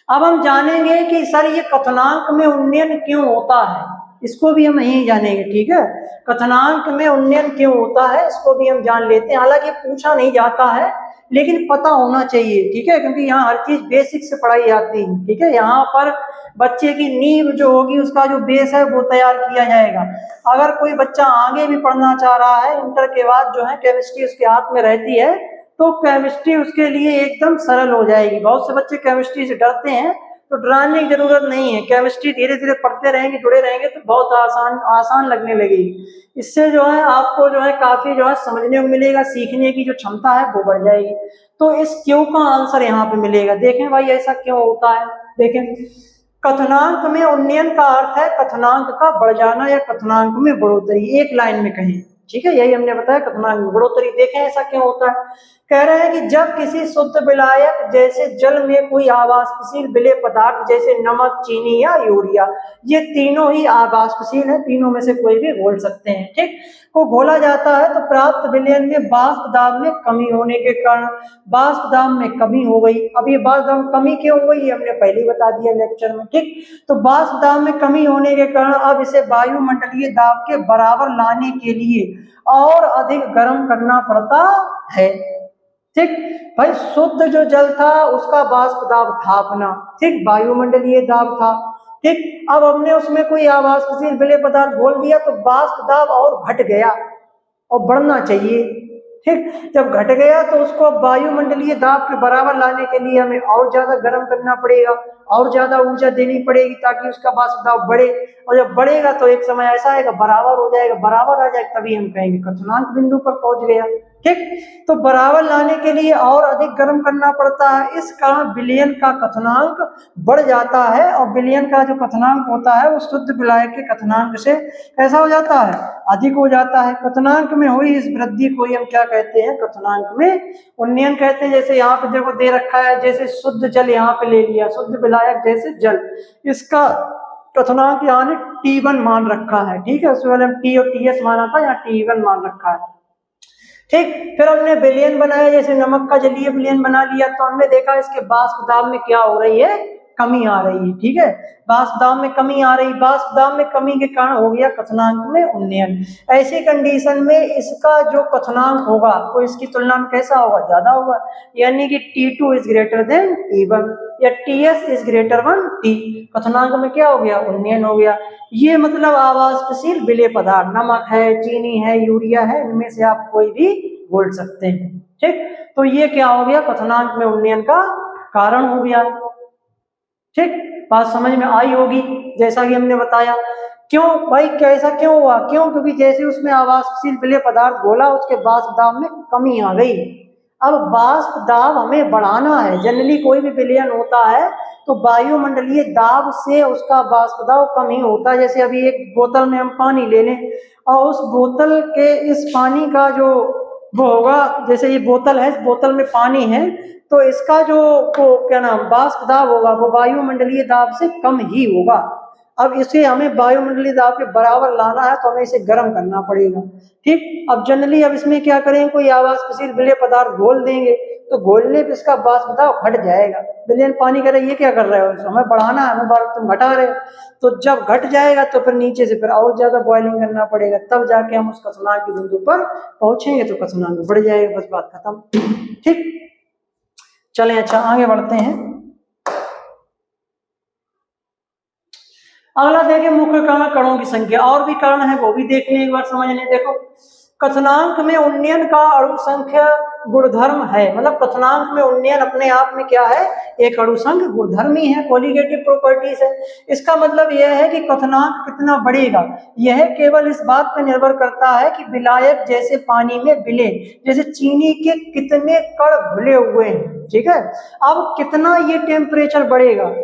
अब हम जानेंगे कि सर ये क्वथनांक में उन्नयन क्यों होता है, इसको भी हम यही जानेंगे। ठीक है, क्वथनांक में उन्नयन क्यों होता है इसको भी हम जान लेते हैं। हालांकि पूछा नहीं जाता है, लेकिन पता होना चाहिए। ठीक है, क्योंकि यहाँ हर चीज बेसिक से पढ़ाई जाती है। ठीक है, यहाँ पर बच्चे की नींव जो होगी, उसका जो बेस है वो तैयार किया जाएगा। अगर कोई बच्चा आगे भी पढ़ना चाह रहा है, इंटर के बाद जो है केमिस्ट्री उसके हाथ में रहती है, तो केमिस्ट्री उसके लिए एकदम सरल हो जाएगी। बहुत से बच्चे केमिस्ट्री से डरते हैं, तो डराने की जरूरत नहीं है। केमिस्ट्री धीरे धीरे पढ़ते रहेंगे, जुड़े रहेंगे तो बहुत आसान लगने लगेगी। इससे जो है आपको जो है काफी जो है समझने को मिलेगा, सीखने की जो क्षमता है वो बढ़ जाएगी। तो इस क्यों का आंसर यहाँ पे मिलेगा। देखें भाई ऐसा क्यों होता है। देखें, क्वथनांक में उन्नयन का अर्थ है क्वथनांक का बढ़ जाना या क्वथनांक में बढ़ोतरी। एक लाइन में कहें, ठीक है, यही हमने बताया क्वथनांक में बढ़ोतरी। देखें ऐसा क्यों होता है। कह रहे हैं कि जब किसी शुद्ध विलायक जैसे जल में कोई आवाष्पशील विलेय पदार्थ जैसे नमक, चीनी या यूरिया, ये तीनों ही आवाष्पशील है, तीनों में से कोई भी घोल सकते हैं, ठीक, को घोला जाता है तो प्राप्त विलयन में वाष्प दाब में कमी होने के कारण वाष्प दाब में कमी हो गई। अब ये वाष्प दाब में कमी क्यों हो गई ये हमने पहले ही बता दिया लेक्चर में। ठीक, तो वाष्प दाब में कमी होने के कारण अब इसे वायुमंडलीय दाब के बराबर लाने के लिए और अधिक गर्म करना पड़ता है। ठीक भाई, शुद्ध जो जल था उसका वाष्प दाब था अपना, ठीक, वायुमंडलीय दाब था। ठीक, अब हमने उसमें कोई आवाष्पशील विलेय पदार्थ घोल दिया तो वाष्प दाब और घट गया और बढ़ना चाहिए। ठीक, जब घट गया तो उसको वायुमंडलीय दाब के बराबर लाने के लिए हमें और ज्यादा गर्म करना पड़ेगा, और ज्यादा ऊर्जा देनी पड़ेगी ताकि उसका वाष्प दाब बढ़े। और जब बढ़ेगा तो एक समय ऐसा आएगा बराबर हो जाएगा, बराबर आ जाएगा, तभी हम कहेंगे क्वथनांक बिंदु पर पहुंच गया। ठीक, तो बराबर लाने के लिए और अधिक गर्म करना पड़ता है, इस कारण विलयन का क्वथनांक बढ़ जाता है। और विलयन का जो क्वथनांक होता है वो शुद्ध विलायक के क्वथनांक से कैसा हो जाता है, अधिक हो जाता है। क्वथनांक में हुई इस वृद्धि को हम क्या कहते हैं, क्वथनांक में उन्नयन कहते हैं। जैसे यहाँ पे देखो दे रखा है, जैसे शुद्ध जल यहाँ पे ले लिया, शुद्ध विलायक जैसे जल, इसका क्वथनांक यहाँ ने T1 मान रखा है। ठीक है, उससे पहले हम T और TS माना था, यहाँ T1 मान रखा है। ठीक, फिर हमने विलयन बनाया, जैसे नमक का जलीय विलयन बना लिया, तो हमने देखा इसके वाष्प दाब में क्या हो रही है, कमी आ रही है। ठीक है, वाष्प दाब में कमी आ रही, वाष्प दाब में कमी के कारण हो गया क्वथनांक में उन्नयन। ऐसी कंडीशन में इसका जो क्वथनांक होगा वो इसकी तुलना में कैसा होगा, ज्यादा होगा, यानी कि T2 is greater than T1 या TS is greater than T। क्वथनांक में क्या हो गया, उन्नयन हो गया। ये मतलब आवाष्पशील विलेय पदार्थ नमक है, चीनी है, यूरिया है, इनमें से आप कोई भी घोल सकते हैं। ठीक, तो ये क्या हो गया, क्वथनांक में उन्नयन का कारण हो गया। ठीक, बात समझ में आई होगी। जैसा कि हमने बताया, क्यों भाई कैसा क्यों हुआ, क्यों, क्योंकि जैसे उसमें आवाष्पशील विलेय पदार्थ घोला उसके वाष्प दाब में कमी आ गई। अब वाष्प दाब हमें बढ़ाना है। जनरली कोई भी विलयन होता है तो वायुमंडलीय दाब से उसका वाष्प दाब कम ही होता है। जैसे अभी एक बोतल में हम पानी ले लें और उस बोतल के इस पानी का जो वो होगा, जैसे ये बोतल है, इस बोतल में पानी है, तो इसका जो क्या नाम वाष्प दाब होगा वो वायुमंडलीय दाब से कम ही होगा। अब इसे हमें वायुमंडलीय दाब के बराबर लाना है तो हमें इसे गर्म करना पड़ेगा। ठीक, अब जनरली अब इसमें क्या करेंगे, कोई आवाष्पशील विलेय पदार्थ घोल देंगे तो घोलने पे इसका वाष्प दाब घट जाएगा। विलयन पानी करे ये क्या कर रहे हो, हमें बढ़ाना है, हमें तुम घटा रहे हो। तो जब घट जाएगा तो फिर नीचे से फिर और ज्यादा बॉइलिंग करना पड़ेगा, तब जाके हम उस क्वथनांक के बिंदु पर पहुंचेंगे तो क्वथनांक बढ़ जाएगा, बस बात खत्म। ठीक, चलें, अच्छा आगे बढ़ते हैं। अगला देखें मुख्य कण कणों की संख्या, और भी कण है वो भी देख लें एक बार, समझ लें। देखो कथनांक में उन्नयन का अणु संख्या गुणधर्म है, मतलब कथनांक में उन्नयन अपने आप में क्या है, एक अणु संख्या गुणधर्म ही है, कोलिगेटिव प्रॉपर्टीज है। इसका मतलब यह है कि कथनांक कितना बढ़ेगा, यह केवल इस बात पर निर्भर करता है कि विलायक जैसे पानी में विलय जैसे चीनी के कितने कण घुले हुए हैं, ठीक है। अब कितना ये टेम्परेचर बढ़ेगा,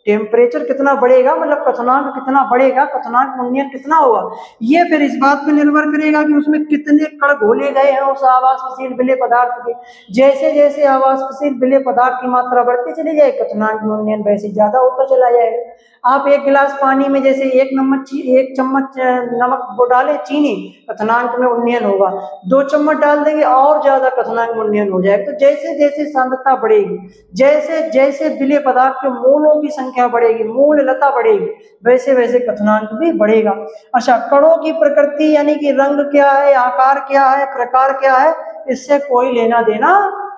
टेम्परेचर कितना बढ़ेगा मतलब कथनांक कितना बढ़ेगा, कथनांक उन्नयन कितना होगा, ये फिर इस बात पर निर्भर करेगा कि उसमें कितने कण घोले गए हैं उस आवासशील विलेय पदार्थ के। जैसे जैसे आवासशील विलेय पदार्थ की मात्रा बढ़ती चली जाए कथनांक में उन्नयन वैसे ज्यादा होता चला जाएगा। आप एक गिलास पानी में जैसे एक चम्मच नमक वो डाले चीनी, कथनांक में उन्नयन होगा, 2 चम्मच डाल देंगे और ज्यादा कथनांक में उन्नयन हो जाएगा। तो जैसे जैसे सांद्रता बढ़ेगी, जैसे जैसे विलेय पदार्थ के मोलों की संख्या बढ़ेगी, मोललता बढ़ेगी, वैसे वैसे कथनांक भी बढ़ेगा। अच्छा, कणों की प्रकृति यानी कि रंग क्या है, आकार क्या है, प्रकार क्या है, इससे कोई लेना देना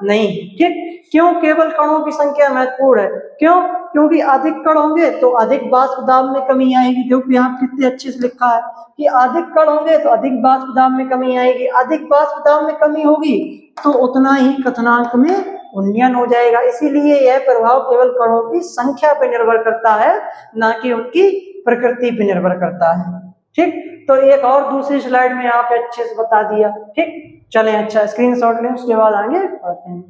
नहीं, ठीक। क्यों केवल कणों की संख्या महत्वपूर्ण है, क्यों, क्योंकि अधिक कण होंगे तो अधिक वाष्प दाब में कमी आएगी। देखो यहाँ कितने अच्छे से लिखा है कि अधिक कण होंगे तो अधिक वाष्प दाब में कमी आएगी, अधिक वाष्प दाब में कमी होगी तो उतना ही कथनांक में उन्नयन हो जाएगा। इसीलिए यह प्रभाव केवल कणों की संख्या पर निर्भर करता है, ना कि उनकी प्रकृति पर निर्भर करता है, ठीक। तो एक और दूसरी स्लाइड में यहाँ पे अच्छे से बता दिया, ठीक। चलें, अच्छा स्क्रीनशॉट लें, उसके बाद आगे बढ़ते हैं।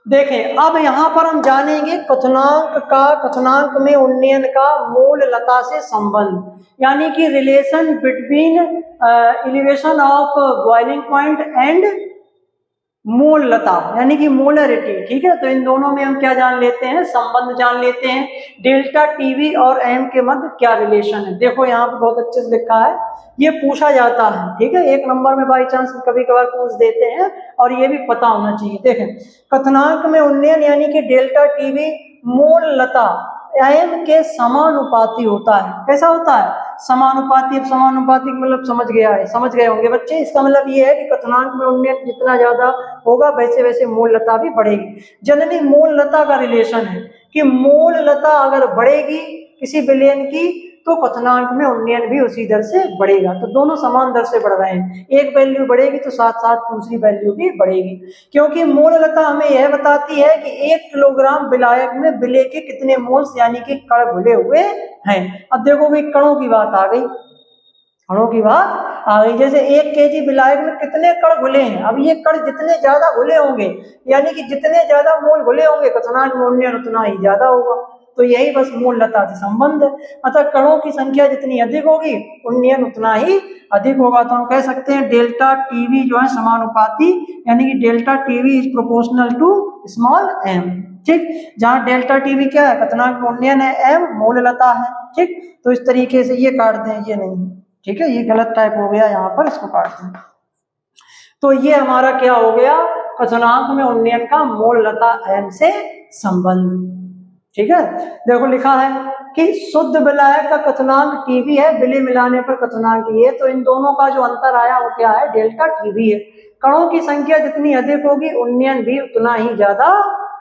देखें अब यहाँ पर हम जानेंगे कथनांक में उन्नयन का मोललता से संबंध, यानी कि relation between elevation of boiling point and molality यानी कि मोलरिटी, ठीक है। तो इन दोनों में हम क्या जान लेते हैं, संबंध जान लेते हैं, डेल्टा टीवी और एम के मध्य क्या रिलेशन है। देखो यहाँ पे बहुत अच्छे से लिखा है, ये पूछा जाता है, ठीक है, 1 नंबर में बाई चांस कभी कभार पूछ देते हैं और ये भी पता होना चाहिए। देखें कथनांक में उन्नयन यानी कि डेल्टा टीवी मोललता एम के समानुपाती होता है। कैसा होता है, समानुपाती। अब समानुपाती मतलब समझ गए होंगे बच्चे। इसका मतलब ये है कि कथनांक में उन्नयन जितना ज्यादा होगा वैसे वैसे मोललता भी बढ़ेगी। जनरली मोललता का रिलेशन है कि मोललता अगर बढ़ेगी किसी विलयन की तो कथनांक में उन्नयन भी उसी दर से बढ़ेगा। तो दोनों समान दर से बढ़ रहे हैं, एक वैल्यू बढ़ेगी तो साथ साथ दूसरी वैल्यू भी बढ़ेगी, क्योंकि मोललता हमें यह बताती है कि 1 किलोग्राम विलायक में विलेय के कितने मोल्स यानी कि कण घुले हुए हैं। अब देखो भाई कणों की बात आ गई, कणों की बात आ गई। जैसे 1 केजी विलायक में कितने कण घुले हैं, अब ये कण जितने ज्यादा घुले होंगे यानी कि जितने ज्यादा मोल घुले होंगे कथनांक में उन्नयन उतना ही ज्यादा होगा। तो यही बस मोललता से संबंध है। अतः कणों की संख्या जितनी अधिक होगी उन्नयन उतना ही अधिक होगा। तो हम कह सकते हैं डेल्टा टीवी जो है समानुपाती, यानी कि delta TV is proportional to small M, ठीक। जहां डेल्टा टीवी क्या है, कथनांक में उन्नयन है, एम मोललता है, ठीक। तो इस तरीके से ये काट दें, ये नहीं, ठीक है, ये गलत टाइप हो गया यहाँ पर, इसको काट दें। तो ये हमारा क्या हो गया, कथनांक में उन्नयन का मोललता एम से संबंध, ठीक है। देखो लिखा है कि शुद्ध विलायक का कथनांक टीवी है, विलेय मिलाने पर कथनांक ये, तो इन दोनों का जो अंतर आया वो क्या है, डेल्टा टीवी है। कणों की संख्या जितनी अधिक होगी उन्नयन भी उतना ही ज्यादा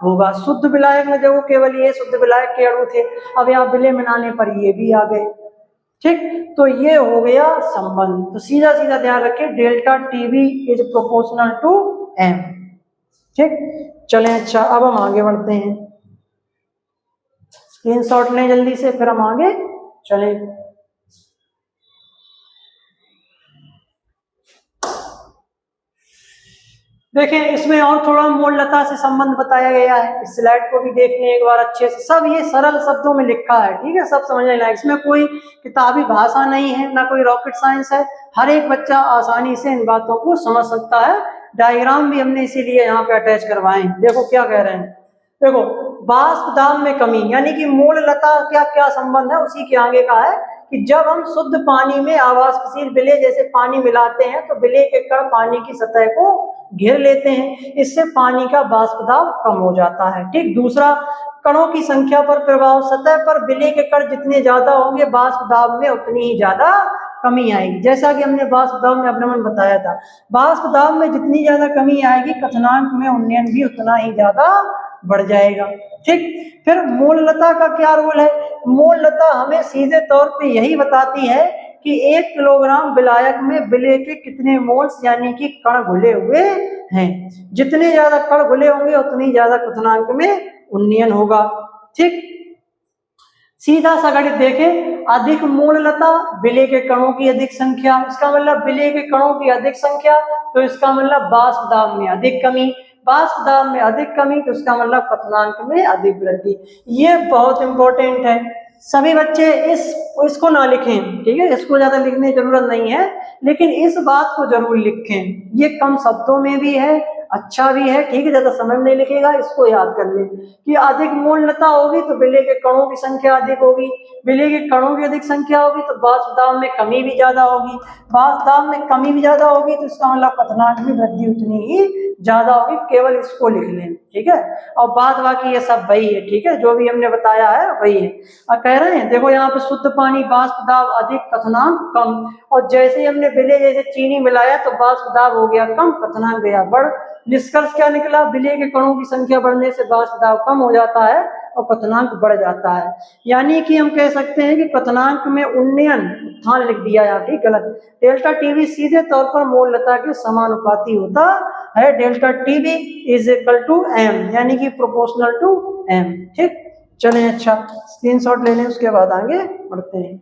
होगा। शुद्ध विलायक में देखो केवल ये शुद्ध विलायक के अणु थे, अब यहाँ विलेय मिलाने पर ये भी आ गए, ठीक। तो ये हो गया संबंध। तो सीधा सीधा ध्यान रखें, delta TV is proportional to M, ठीक। चलें, अच्छा अब हम आगे बढ़ते हैं, स्क्रीनशॉट लें जल्दी से, फिर हम आगे चलें। देखें इसमें और थोड़ा मोललता से संबंध बताया गया है, इस स्लाइड को भी देख लें एक बार अच्छे से। सब ये सरल शब्दों में लिखा है, ठीक है, सब समझने लायक, इसमें कोई किताबी भाषा नहीं है, ना कोई रॉकेट साइंस है, हर एक बच्चा आसानी से इन बातों को समझ सकता है। डायग्राम भी हमने इसीलिए यहाँ पे अटैच करवाए हैं। देखो क्या कह रहे हैं, देखो वाष्प दाब में कमी यानी कि मोललता क्या क्या संबंध है, उसी के आगे का है कि जब हम शुद्ध पानी में आवासशील विलेय जैसे पानी मिलाते हैं तो विलेय के कण पानी की सतह को घेर लेते हैं, इससे पानी का वाष्प दाब कम हो जाता है, ठीक। दूसरा, कणों की संख्या पर प्रभाव, सतह पर विलेय के कण जितने ज्यादा होंगे वाष्प दाब में उतनी ही ज्यादा कमी आएगी। जैसा कि हमने वाष्प दाब में अपने मन बताया था, वाष्प दाब में जितनी ज्यादा कमी आएगी कथनांक में उन्नयन भी उतना ही ज्यादा बढ़ जाएगा। ठीक, फिर मोललता का क्या रोल है? मोललता हमें सीधे तौर पे यही बताती है कि 1 किलोग्राम विलायक में विलेय के कितने मोल्स यानी कि कण घुले हुए हैं। जितने ज्यादा कण घुले होंगे उतनी ज्यादा क्वथनांक में उन्नयन होगा। ठीक, सीधा सा गणित देखें, अधिक मोललता विलेय के कणों की अधिक संख्या, इसका मतलब विलेय के कणों की अधिक संख्या, तो इसका मतलब वाष्प दाब में अधिक कमी, वाष्प दाब में अधिक कमी, तो इसका मतलब क्वथनांक में अधिक वृद्धि। ये बहुत इंपॉर्टेंट है, सभी बच्चे इसको ना लिखें, ठीक है, इसको ज्यादा लिखने की जरूरत नहीं है, लेकिन इस बात को जरूर लिखें। ये कम शब्दों में भी है, अच्छा भी है, ठीक है, ज्यादा समय में नहीं लिखेगा, इसको याद कर लें कि अधिक मोललता होगी तो विलेय के कणों की संख्या अधिक होगी, विलेय के कणों की अधिक संख्या होगी तो वाष्प दाब में कमी भी ज्यादा होगी, वाष्प दाब में कमी भी ज्यादा होगी तो इसका मतलब क्वथनांक में वृद्धि उतनी ही ज्यादा होगी। केवल इसको लिख लें, ठीक है, और बाद बाकी ये सब वही है, ठीक है, जो भी हमने बताया है वही है। और कह रहे हैं देखो यहाँ पे शुद्ध पानी वाष्प दाब अधिक क्वथनांक कम, और जैसे ही हमने विलेय जैसे चीनी मिलाया तो वाष्प दाब हो गया कम, क्वथनांक गया बढ़। निष्कर्ष क्या निकला? विलेय के कणों की संख्या बढ़ने से वाष्प दाब कम हो जाता है और क्वथनांक बढ़ जाता है। यानी कि हम कह सकते हैं कि क्वथनांक में उन्नयन, उत्थान लिख दिया यहाँ, ठीक, गलत, डेल्टा टीवी सीधे तौर पर मोललता के समानुपाती होता है। Delta TV is equal to M, यानी कि प्रोपोर्शनल टू एम। ठीक, चलें, अच्छा स्क्रीनशॉट ले लें, उसके बाद आगे बढ़ते हैं।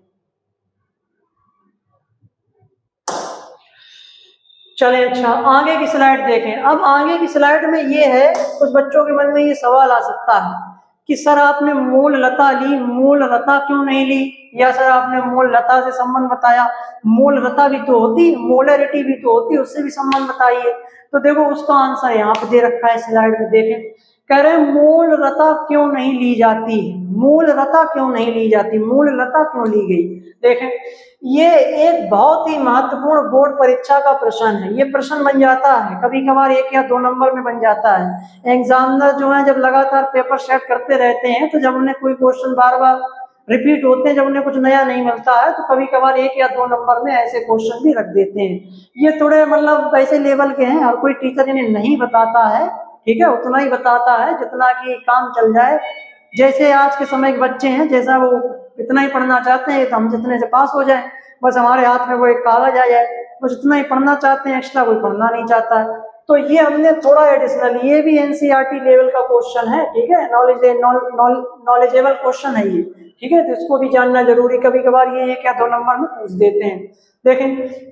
चलें, अच्छा आगे की स्लाइड देखें। अब आगे की स्लाइड में ये है, कुछ बच्चों के मन में ये सवाल आ सकता है कि सर आपने मोललता ली, मोललता क्यों नहीं ली, या सर आपने मोललता से संबंध बताया, मोललता भी तो होती, मोलरिटी भी तो होती, उससे भी संबंध बताइए। तो देखो उसका आंसर यहाँ पे दे रखा है स्लाइड में, देखें, कह रहे हैं मोललता क्यों नहीं ली जाती, मोललता क्यों नहीं ली जाती, मोललता क्यों ली गई। देखें, ये एक बहुत ही महत्वपूर्ण बोर्ड परीक्षा का प्रश्न है। ये प्रश्न बन जाता है कभी कभार 1 या 2 नंबर में बन जाता है। एग्जामिनर जो है जब लगातार पेपर सेट करते रहते हैं तो जब उन्हें कोई क्वेश्चन बार बार रिपीट होते हैं, जब उन्हें कुछ नया नहीं मिलता है तो कभी कभार 1 या 2 नंबर में ऐसे क्वेश्चन भी रख देते हैं। ये थोड़े मतलब वैसे लेवल के हैं, हर कोई टीचर इन्हें नहीं बताता है, ठीक है, उतना ही बताता है जितना कि काम चल जाए। जैसे आज के समय के बच्चे हैं, जैसा वो इतना ही पढ़ना चाहते हैं तो हम जितने से पास हो जाए, बस हमारे हाथ में वो एक कागज आ जाए, बस इतना ही पढ़ना चाहते हैं, एक्स्ट्रा कोई पढ़ना नहीं चाहता है। तो ये हमने थोड़ा एडिशनल, ये भी एनसीईआरटी लेवल का क्वेश्चन है, ठीक है, नॉलेजेबल क्वेश्चन है ये, ठीक है, तो इसको भी जानना जरूरी। कभी कभार ये 1 या 2 नंबर में पूछ देते हैं। देखें,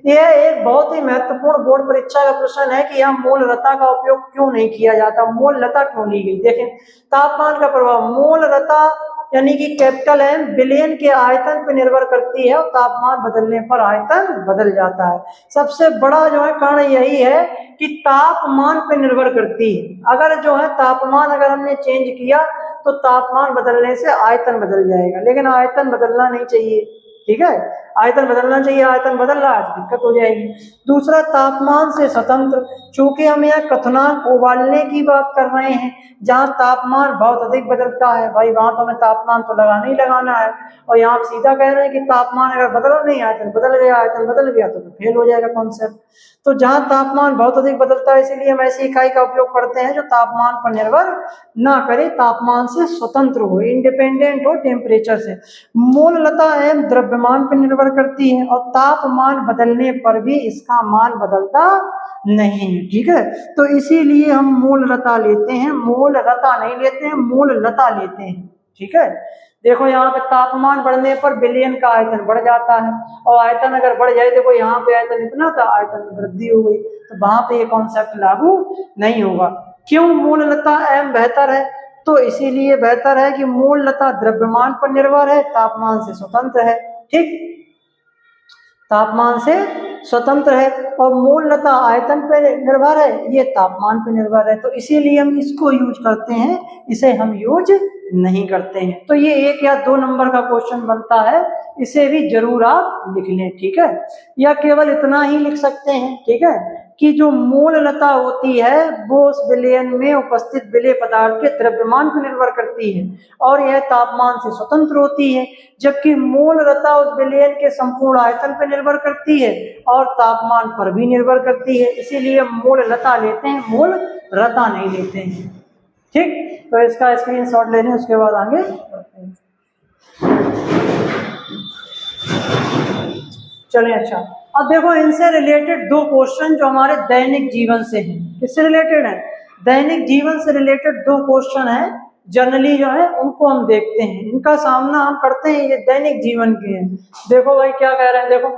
यह एक बहुत ही महत्वपूर्ण बोर्ड परीक्षा का प्रश्न है कि यहाँ मोललता का उपयोग क्यों नहीं किया जाता, मोललता क्यों ली गई। देखें, तापमान का प्रभाव, मोललता यानी कि कैपिटल एम विलयन के आयतन पर निर्भर करती है और तापमान बदलने पर आयतन बदल जाता है। सबसे बड़ा जो है कारण यही है कि तापमान पर निर्भर करती है। अगर जो है तापमान अगर हमने चेंज किया तो तापमान बदलने से आयतन बदल जाएगा, लेकिन आयतन बदलना नहीं चाहिए, ठीक है, आयतन बदलना चाहिए, आयतन बदल रहा है तो दिक्कत हो जाएगी। दूसरा, तापमान से स्वतंत्र, चूंकि हम यहाँ क्वथनांक उबालने की बात कर रहे हैं जहाँ तापमान बहुत अधिक बदलता है, भाई वहां तो हमें तापमान तो लगाना ही लगाना है, और यहाँ सीधा कह रहे हैं कि तापमान अगर बदला नहीं, आयतन बदल गया, आयतन बदल गया तो फेल हो जाएगा कॉन्सेप्ट। तो जहाँ तापमान बहुत अधिक बदलता है इसीलिए हम ऐसी इकाई का उपयोग करते हैं जो तापमान पर निर्भर ना करे, तापमान से स्वतंत्र हो, इंडिपेंडेंट हो टेम्परेचर से। मोललता एम द्रव्यमान पर निर्भर करती है और तापमान बदलने पर भी इसका मान बदलता नहीं है, ठीक है, तो इसीलिए हम मोललता लेते हैं, मोललता नहीं लेते हैं, मोललता लेते हैं, ठीक है। देखो यहाँ पे तापमान बढ़ने पर विलयन का आयतन बढ़ जाता है, और आयतन अगर बढ़ जाए, देखो यहाँ पे आयतन इतना था, आयतन में वृद्धि हो गई, तो वहां पे ये कॉन्सेप्ट लागू नहीं होगा। क्यों मोललता एम बेहतर है? तो इसीलिए बेहतर है कि मोललता द्रव्यमान पर निर्भर है, तापमान से स्वतंत्र है, ठीक, तापमान से स्वतंत्र है, और मोललता आयतन पर निर्भर है, ये तापमान पर निर्भर है, तो इसीलिए हम इसको यूज करते हैं, इसे हम यूज नहीं करते हैं। तो ये 1 या 2 नंबर का क्वेश्चन बनता है, इसे भी जरूर आप लिख लें, ठीक है, या केवल इतना ही लिख सकते हैं, ठीक है, कि जो मूल लता होती है वो उस विलयन में उपस्थित विलेय पदार्थ के द्रव्यमान पर निर्भर करती है और यह तापमान से स्वतंत्र होती है, जबकि मूल लता उस विलयन के संपूर्ण आयतन पर निर्भर करती है और तापमान पर भी निर्भर करती है। इसीलिए मूल लता लेते हैं, मूल रता नहीं लेते हैं। ठीक, तो इसका स्क्रीनशॉट लेने उसके बाद आगे बढ़ते हैं। चलिए, अच्छा, अब देखो इनसे रिलेटेड दो क्वेश्चन जो हमारे दैनिक जीवन से हैं। किससे रिलेटेड है? दैनिक जीवन से रिलेटेड दो क्वेश्चन है, जनरली जो है उनको हम देखते हैं, इनका सामना हम करते हैं, ये दैनिक जीवन के हैं। देखो भाई क्या कह रहे हैं, देखो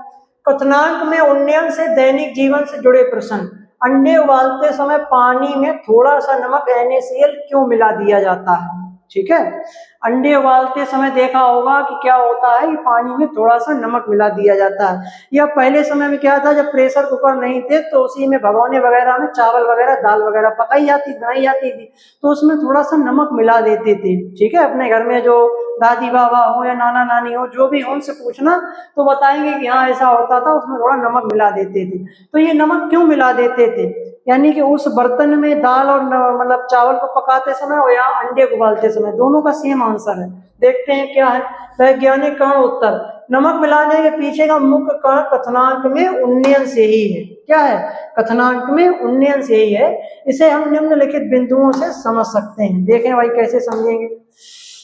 कथनांक में उन्नयन से दैनिक जीवन से जुड़े प्रश्न। अंडे उबालते समय पानी में थोड़ा सा नमक NaCl क्यों मिला दिया जाता है? ठीक है, अंडे उबालते समय देखा होगा कि क्या होता है कि पानी में थोड़ा सा नमक मिला दिया जाता है। या पहले समय में क्या था, जब प्रेशर कुकर नहीं थे तो उसी में भगोने वगैरह में चावल वगैरह दाल वगैरह बनाई जाती थी, तो उसमें थोड़ा सा नमक मिला देते थे। ठीक है, अपने घर में जो दादी बाबा हो या नाना नानी हो, जो भी हो, उनसे पूछना तो बताएंगे कि हाँ ऐसा होता था, उसमें थोड़ा नमक मिला देते थे। तो ये नमक क्यों मिला देते थे? यानी कि उस बर्तन में दाल और मतलब चावल को पकाते समय और यहाँ अंडे को उबालते समय, दोनों का सेम आंसर है। देखते हैं क्या है वैज्ञानिक कारण उत्तर। नमक मिलाने के पीछे का मुख्य कारण कथनांक में उन्नयन से ही है। क्या है? कथनांक में उन्नयन से ही है। इसे हम निम्नलिखित बिंदुओं से समझ सकते हैं। देखें भाई कैसे समझेंगे।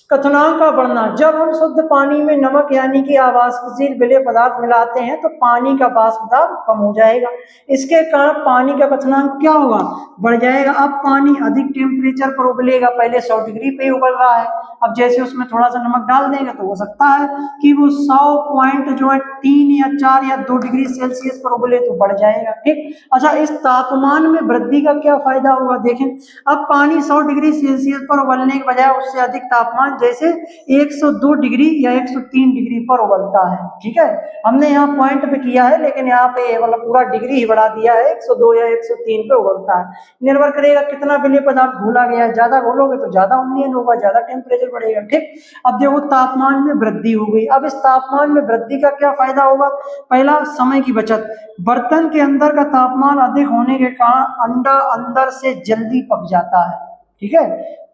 कथनांक का बढ़ना, जब हम शुद्ध पानी में नमक यानी कि आवासशील विलेय पदार्थ मिलाते हैं तो पानी का वाष्प दाब कम हो जाएगा। इसके कारण पानी का कथनांक क्या होगा? बढ़ जाएगा। अब पानी अधिक टेम्परेचर पर उबलेगा, पहले 100 डिग्री पे उबल रहा है, अब जैसे उसमें थोड़ा सा नमक डाल देंगे तो हो सकता है कि वो 100.3 या 4 या 2 डिग्री सेल्सियस पर उबले तो बढ़ जाएगा। ठीक, अच्छा, इस तापमान में वृद्धि का क्या फायदा होगा? देखें, अब पानी 100 डिग्री सेल्सियस पर उबलने के बजाय उससे अधिक तापमान जैसे 102 डिग्री या 103 डिग्री पर उबलता है। ठीक है, हमने यहाँ पॉइंट पे किया है, लेकिन यहाँ पे मतलब पूरा डिग्री ही बढ़ा दिया है, 102 या 103 पे उबलता है। निर्भर करेगा कितना विलेय पदार्थ घोला गया है, ज्यादा घोलोगे तो ज्यादा उन्नयन होगा, ज्यादा टेम्परेचर बढ़ेगा। ठीक, अब देखो तापमान में वृद्धि हो गई। अब इस तापमान में वृद्धि का क्या फायदा होगा? पहला, समय की बचत। बर्तन के अंदर का तापमान अधिक होने के कारण अंडा अंदर से जल्दी पक जाता है। ठीक है,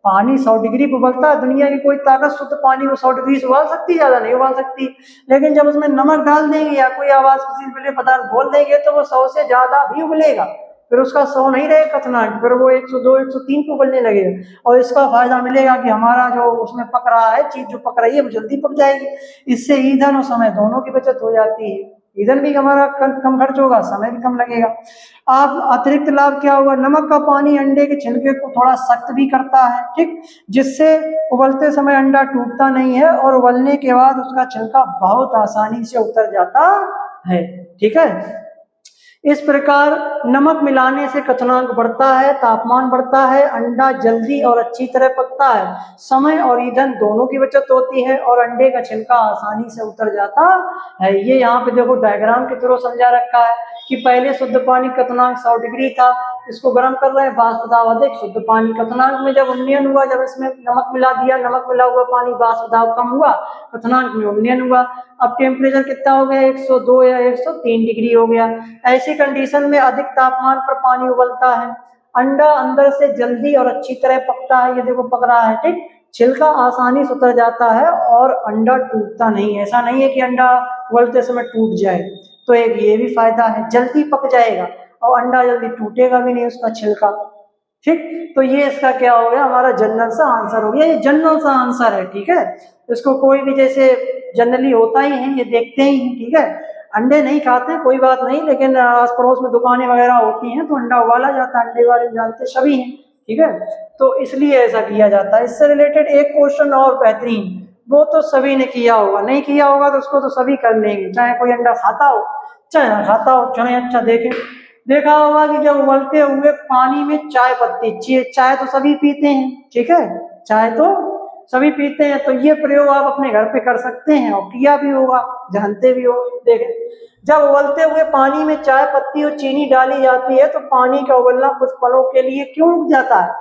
पानी 100 डिग्री पर उबलता है, दुनिया की कोई ताकत शुद्ध पानी को 100 डिग्री से उबाल सकती है? ज्यादा नहीं उबाल सकती। लेकिन जब उसमें नमक डाल देंगे या कोई आवासशील विलेय पदार्थ घोल देंगे तो वो 100 से ज्यादा भी उबलेगा, फिर उसका 100 नहीं रहेगा कथनांक, फिर वो 102 103 पे उबलने लगेगा। और इसका फायदा मिलेगा कि हमारा जो उसमें पक रहा है, चीज जो पक रही है वो जल्दी पक जाएगी। इससे ईंधन और समय दोनों की बचत हो जाती है। ईंधन भी हमारा कम खर्च होगा, समय भी कम लगेगा। अब अतिरिक्त लाभ क्या होगा? नमक का पानी अंडे के छिलके को थोड़ा सख्त भी करता है। ठीक, जिससे उबलते समय अंडा टूटता नहीं है और उबलने के बाद उसका छिलका बहुत आसानी से उतर जाता है। ठीक है, इस प्रकार नमक मिलाने से कथनांक बढ़ता है, तापमान बढ़ता है, अंडा जल्दी और अच्छी तरह पकता है, समय और ईंधन दोनों की बचत होती है और अंडे का छिलका आसानी से उतर जाता है। ये यहाँ पे देखो डायग्राम के थ्रू समझा रखा है कि पहले शुद्ध पानी कथनांक 100 डिग्री था, इसको गर्म कर रहे हैं, वाष्प दाब अधिक, शुद्ध पानी कथनांक में जब उन्नयन हुआ, जब इसमें नमक मिला दिया, नमक मिला हुआ पानी वाष्प दाब कम हुआ, कथनांक में उन्नयन हुआ। अब टेम्परेचर कितना हो गया? 102 या 103 डिग्री हो गया। ऐसी कंडीशन में अधिक तापमान पर पानी उबलता है, अंडा अंदर से जल्दी और अच्छी तरह पकता है। ये देखो पक रहा है। ठीक, छिलका आसानी से उतर जाता है और अंडा टूटता नहीं है। ऐसा नहीं है कि अंडा उबलते समय टूट जाए, तो एक ये भी फायदा है, जल्दी पक जाएगा और अंडा जल्दी टूटेगा भी नहीं उसका छिलका। ठीक, तो ये इसका क्या हो गया? हमारा जनरल सा आंसर हो गया। ये जनरल सा आंसर है। ठीक है, इसको कोई भी जैसे जनरली होता ही है, ये देखते ही। ठीक है, अंडे नहीं खाते कोई बात नहीं, लेकिन आस पड़ोस में दुकानें वगैरह होती हैं तो अंडा उबाला जाता है, अंडे वाले जानते सभी हैं। ठीक है, तो इसलिए ऐसा किया जाता है। इससे रिलेटेड एक क्वेश्चन और बेहतरीन, वो तो सभी ने किया होगा, नहीं किया होगा तो उसको तो सभी कर लेंगे, चाहे कोई अंडा खाता हो चाहे ना खाता हो। चले, अच्छा देखें, देखा होगा कि जब उबलते हुए पानी में चाय पत्ती, चाय तो सभी पीते हैं। ठीक है, चाय तो सभी पीते हैं, तो ये प्रयोग आप अपने घर पे कर सकते हैं और किया भी होगा, जानते भी हो। देखें, जब उबलते हुए पानी में चाय पत्ती और चीनी डाली जाती है तो पानी का उबलना कुछ पलों के लिए क्यों रुक जाता है?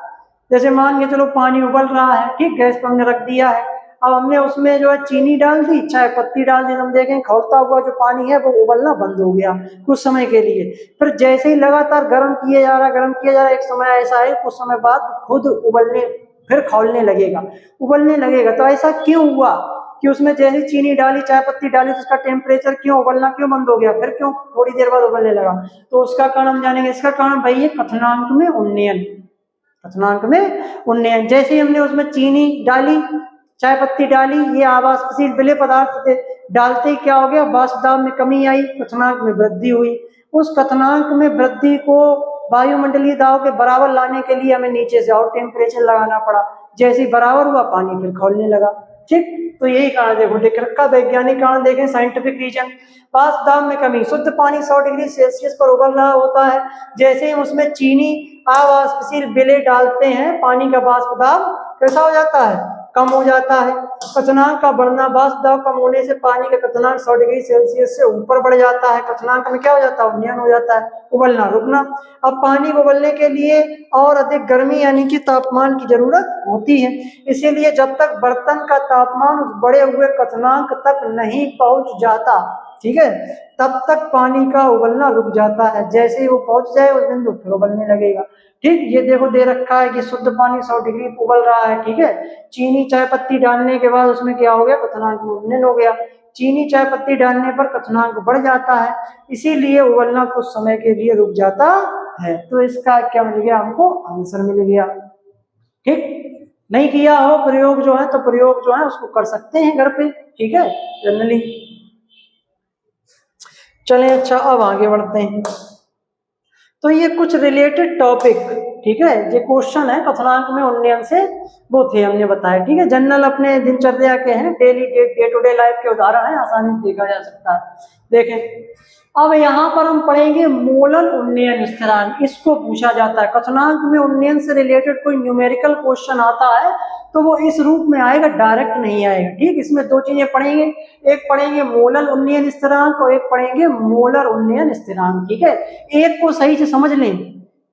जैसे मान के चलो पानी उबल रहा है, ठीक, गैस पर हमने रख दिया है, अब हमने उसमें जो है चीनी डाल दी, चाय पत्ती डाल दी, हम देखें खौलता हुआ जो पानी है वो उबलना बंद हो गया कुछ समय के लिए। फिर जैसे ही लगातार गर्म किया जा रहा, एक समय ऐसा है कुछ समय बाद खुद उबलने फिर खौलने लगेगा, उबलने लगेगा। तो ऐसा क्यों हुआ कि उसमें जैसे चीनी डाली, चाय पत्ती डाली तो उसका टेम्परेचर क्यों उबलना क्यों बंद हो गया, फिर क्यों थोड़ी देर बाद उबलने लगा? तो उसका कारण हम जानेंगे। इसका कारण भाई ये क्वथनांक में उन्नयन, क्वथनांक में उन्नयन। जैसे ही हमने उसमें चीनी डाली, चाय पत्ती डाली, ये आवासशील विलेय पदार्थ थे, डालते ही क्या हो गया, वाष्प दाब में कमी आई, क्वथनांक में वृद्धि हुई। उस क्वथनांक में वृद्धि को वायुमंडलीय दाब के बराबर लाने के लिए हमें नीचे से और टेम्परेचर लगाना पड़ा। जैसे ही बराबर हुआ पानी फिर खौलने लगा। ठीक, तो यही कारण देखो देख रखा, वैज्ञानिक कारण देखें, साइंटिफिक रीजन। वाष्प दाब में कमी, शुद्ध पानी 100 डिग्री सेल्सियस पर उबल रहा होता है, जैसे ही उसमें चीनी अवाष्पशील विलेय डालते हैं पानी का वाष्प दाब कैसा हो जाता है, कम हो जाता है। क्वथनांक का बढ़ना, वाष्प दाब कम होने से पानी का क्वथनांक 100 डिग्री सेल्सियस से ऊपर बढ़ जाता है, क्वथनांक में क्या हो जाता है, उन्नयन हो जाता है, उबलना रुकना। अब पानी को उबलने के लिए और अधिक गर्मी यानी कि तापमान की जरूरत होती है, इसीलिए जब तक बर्तन का तापमान उस बढ़े हुए क्वथनांक तक नहीं पहुंच जाता, ठीक है, तब तक पानी का उबलना रुक जाता है। जैसे ही वो पहुंच जाए उस बिंदु फिर उबलने लगेगा। ठीक, ये देखो दे रखा है कि शुद्ध पानी 100 डिग्री पर उबल रहा है, ठीक है। चीनी चाय पत्ती डालने के बाद उसमें क्या हो गया, क्वथनांक में उन्नयन हो गया। चीनी चाय पत्ती डालने पर क्वथनांक बढ़ जाता है, इसीलिए उबलना कुछ समय के लिए रुक जाता है। तो इसका क्या मिल गया, हमको आंसर मिल गया। ठीक, नहीं किया हो प्रयोग जो है तो प्रयोग जो है उसको कर सकते हैं घर पे, ठीक है, जनरली। चलें, अच्छा अब आगे बढ़ते हैं। तो ये कुछ रिलेटेड टॉपिक, ठीक है, ये क्वेश्चन है क्वथनांक में उन्नयन से वो थे हमने बताया, ठीक है, जनरल अपने दिनचर्या के हैं, daily day to day life के उदाहरण है, आसानी से देखा जा सकता है। देखें, अब यहाँ पर हम पढ़ेंगे मोलर उन्नयन स्थिरांक, इसको पूछा जाता है। क्वथनांक में उन्नयन से रिलेटेड कोई न्यूमेरिकल क्वेश्चन आता है तो वो इस रूप में आएगा, डायरेक्ट नहीं आएगा। ठीक, इसमें दो चीजें पढ़ेंगे, एक पढ़ेंगे मोलर उन्नयन स्थिरांक और एक पढ़ेंगे मोलर उन्नयन स्थिरांक। ठीक है, एक को सही से समझ लें,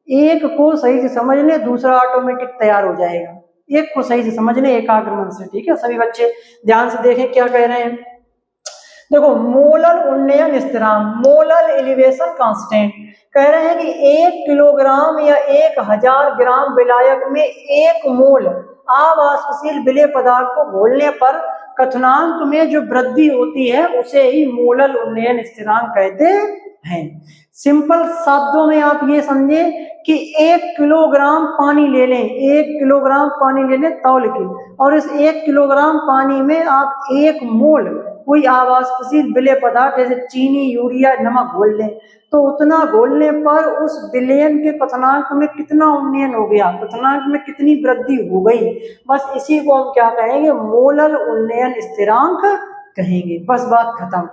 एक को सही से समझ लें, दूसरा ऑटोमेटिक तैयार हो जाएगा। एक को सही से समझ लें एकाग्र मन से, ठीक है। सभी बच्चे ध्यान से देखें क्या कह रहे हैं। देखो, मोलर उन्नयन स्थिरांक, मोलर एलिवेशन कांस्टेंट, कह रहे हैं कि 1 किलोग्राम या 1000 ग्राम विलायक में 1 मोल अवाष्पशील विलेय पदार्थ को घोलने पर क्वथनांक में जो वृद्धि होती है उसे ही मोलर उन्नयन स्थिरांक कहते हैं। सिंपल शब्दों में आप ये समझे कि 1 किलोग्राम पानी ले लें, 1 किलोग्राम पानी ले लें तौल के, और इस 1 किलोग्राम पानी में आप 1 मोल कोई अवाष्पशील विलेय पदार्थ जैसे चीनी, यूरिया, नमक घोल लें, तो उतना घोलने पर उस विलयन के क्वथनांक में कितना उन्नयन हो गया, क्वथनांक में कितनी वृद्धि हो गई, बस इसी को हम क्या कहेंगे, मोलर उन्नयन स्थिरांक कहेंगे। बस बात खत्म।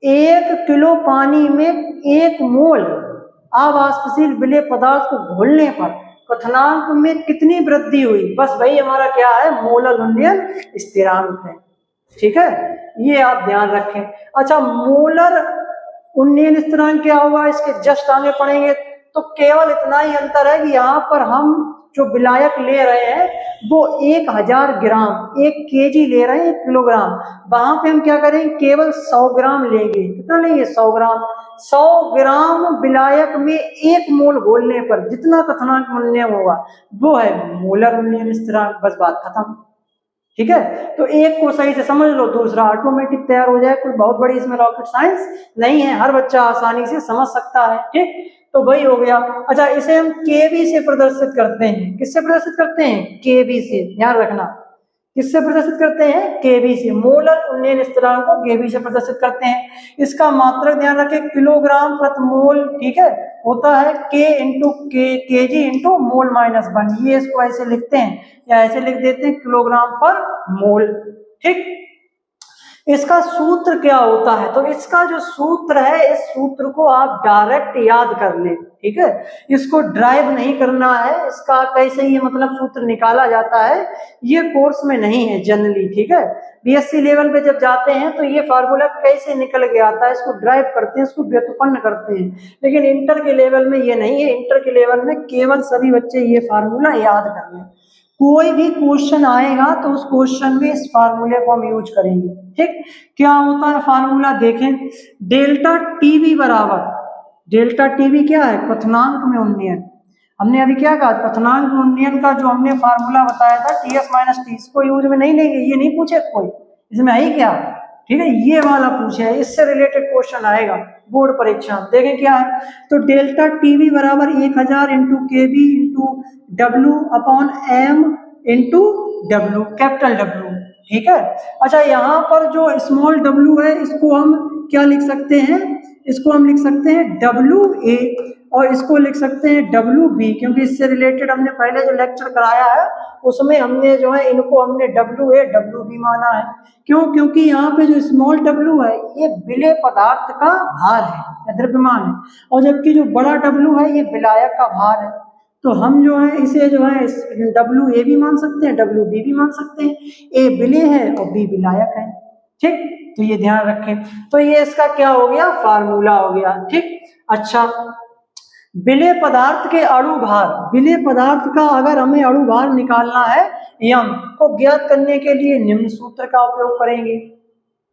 1 किलो पानी में 1 मोल अवाष्पशील विलेय पदार्थ को घोलने पर क्वथनांक में कितनी वृद्धि हुई, बस वही हमारा क्या है, मोलर उन्नयन स्थिरांक है। ठीक है, ये आप ध्यान रखें। अच्छा, मोलर उन्नयन स्थिरांक क्या हुआ, इसके जस्ट आगे पढ़ेंगे। तो केवल इतना ही अंतर है कि यहाँ पर हम जो विलायक ले रहे हैं वो 1000 ग्राम, 1 केजी ले रहे हैं, 1 किलोग्राम, वहां पे हम क्या करेंगे, केवल 100 ग्राम लेंगे। कितना लेंगे, 100 ग्राम। 100 ग्राम विलायक में 1 मोल घोलने पर जितना क्वथनांक उन्नयन होगा वो है मोलर उन्नयन स्थिरांक। बस बात खत्म। ठीक है, तो एक को सही से समझ लो, दूसरा ऑटोमेटिक तैयार हो जाए। कोई बहुत बड़ी इसमें रॉकेट साइंस नहीं है, हर बच्चा आसानी से समझ सकता है। ठीक, तो वही हो गया। अच्छा, इसे हम केवी से प्रदर्शित करते हैं। किससे प्रदर्शित करते हैं, केवी से, ध्यान रखना। किससे प्रदर्शित करते हैं, केवी से। मोलर उन्नयन स्थिरांक को केवी से प्रदर्शित करते हैं। इसका मात्रक ध्यान रखें, किलोग्राम प्रति मोल, ठीक है, होता है के into KG into mole minus 1। ये इसको ऐसे लिखते हैं या ऐसे लिख देते हैं, किलोग्राम पर मोल। ठीक, इसका सूत्र क्या होता है, तो इसका जो सूत्र है, इस सूत्र को आप डायरेक्ट याद कर लें। ठीक है, इसको ड्राइव नहीं करना है, इसका कैसे ये मतलब सूत्र निकाला जाता है ये कोर्स में नहीं है जनरली। ठीक है, बीएससी लेवल पे जब जाते हैं तो ये फार्मूला कैसे निकल के आता है इसको ड्राइव करते हैं, इसको व्युत्पन्न करते हैं, लेकिन इंटर के लेवल में ये नहीं है। इंटर के लेवल में केवल सभी बच्चे ये फार्मूला याद कर लें। कोई भी क्वेश्चन आएगा तो उस क्वेश्चन में इस फार्मूले को हम यूज करेंगे। ठीक, क्या होता है फार्मूला देखें, डेल्टा टीवी बराबर, डेल्टा टीवी क्या है, क्वथनांक में उन्नयन। हमने अभी क्या कहा, क्वथनांक में उन्नयन का जो हमने फार्मूला बताया था टीएस माइनस टी, इसको यूज में नहीं लेंगे, ये नहीं पूछे कोई, इसमें है ही क्या, ठीक है, ये वाला पूछे है, इससे रिलेटेड क्वेश्चन आएगा बोर्ड परीक्षा में। देखें क्या है, तो डेल्टा टीवी बराबर 1000 into K B into W upon M into W, capital W. ठीक है, अच्छा यहाँ पर जो स्मॉल डब्ल्यू है इसको हम क्या लिख सकते हैं, इसको हम लिख सकते हैं डब्ल्यू ए, और इसको लिख सकते हैं डब्ल्यू बी, क्योंकि इससे रिलेटेड हमने पहले जो लेक्चर कराया है उसमें हमने जो है इनको हमने डब्ल्यू ए डब्ल्यू बी माना है। क्यों, क्योंकि यहाँ पे जो स्मॉल डब्ल्यू है ये विलेय पदार्थ का भार है, द्रव्यमान है, और जबकि जो बड़ा डब्ल्यू है ये विलायक का भार है। तो हम जो है इसे जो है डब्ल्यू ए भी मान सकते हैं, डब्ल्यू बी भी मान सकते हैं, ए विलेय है और बी विलायक है। ठीक, तो ये ध्यान रखें, तो ये इसका क्या हो गया, फार्मूला हो गया। ठीक, अच्छा, विलेय पदार्थ के अणु भार, विलेय पदार्थ का अगर हमें अणु भार निकालना है यम को ज्ञात करने के लिए निम्न सूत्र का उपयोग करेंगे।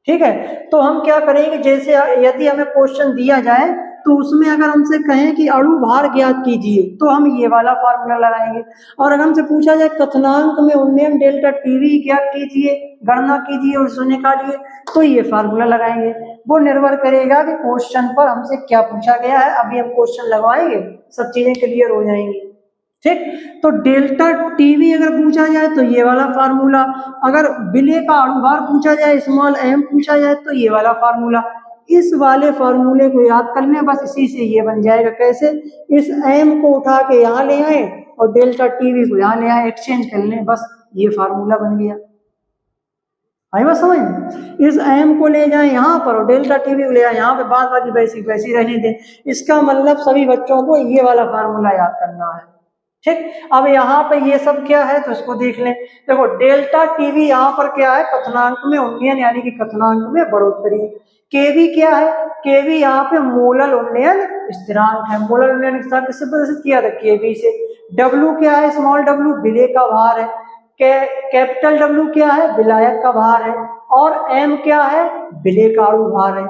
ठीक है, तो हम क्या करेंगे, जैसे यदि हमें क्वेश्चन दिया जाए तो उसमें अगर हमसे कहें कि अणु भार ज्ञात कीजिए तो हम ये वाला फार्मूला लगाएंगे, और अगर हमसे पूछा जाए कथनांक में उन्नयन डेल्टा टीवी ज्ञात कीजिए, गणना कीजिए और उसको निकालिए, तो ये फार्मूला लगाएंगे। वो निर्भर करेगा कि क्वेश्चन पर हमसे क्या पूछा गया है। अभी हम क्वेश्चन लगवाएंगे, सब चीजें क्लियर हो जाएंगी। ठीक, तो डेल्टा टीवी अगर पूछा जाए तो ये वाला फार्मूला, अगर विलेय का अणुभार पूछा जाए, स्मॉल एम पूछा जाए तो ये वाला फार्मूला। इस वाले फार्मूले को याद कर लें, बस इसी से ये बन जाएगा। कैसे, इस एम को उठा के यहाँ ले आए और डेल्टा टीवी को यहाँ ले आए, एक्सचेंज कर लें, बस ये फार्मूला बन गया। आई बात समझ, इस एम को ले जाए यहाँ पर और डेल्टा टीवी को ले आए यहाँ पे, बाद बाकी वैसी वैसी रहने दें। इसका मतलब सभी बच्चों को ये वाला फार्मूला याद करना है। ठीक, अब यहाँ पे ये सब क्या है तो इसको देख लें। देखो डेल्टा टीवी यहाँ पर क्या है, कथनांक में उन्नयन यानी कि कथनांक में बढ़ोतरी। केवी क्या है, केवी यहाँ पे मोलर उन्नयन स्थिरांक है। मोलर उन्नयन स्थिरांक किससे प्रदर्शित किया था, केवी से। डब्ल्यू क्या है, स्मॉल डब्ल्यू विलेय का भार है। कैपिटल डब्ल्यू क्या है, विलायक का भार है, और एम क्या है, विलेय का अणु भार है।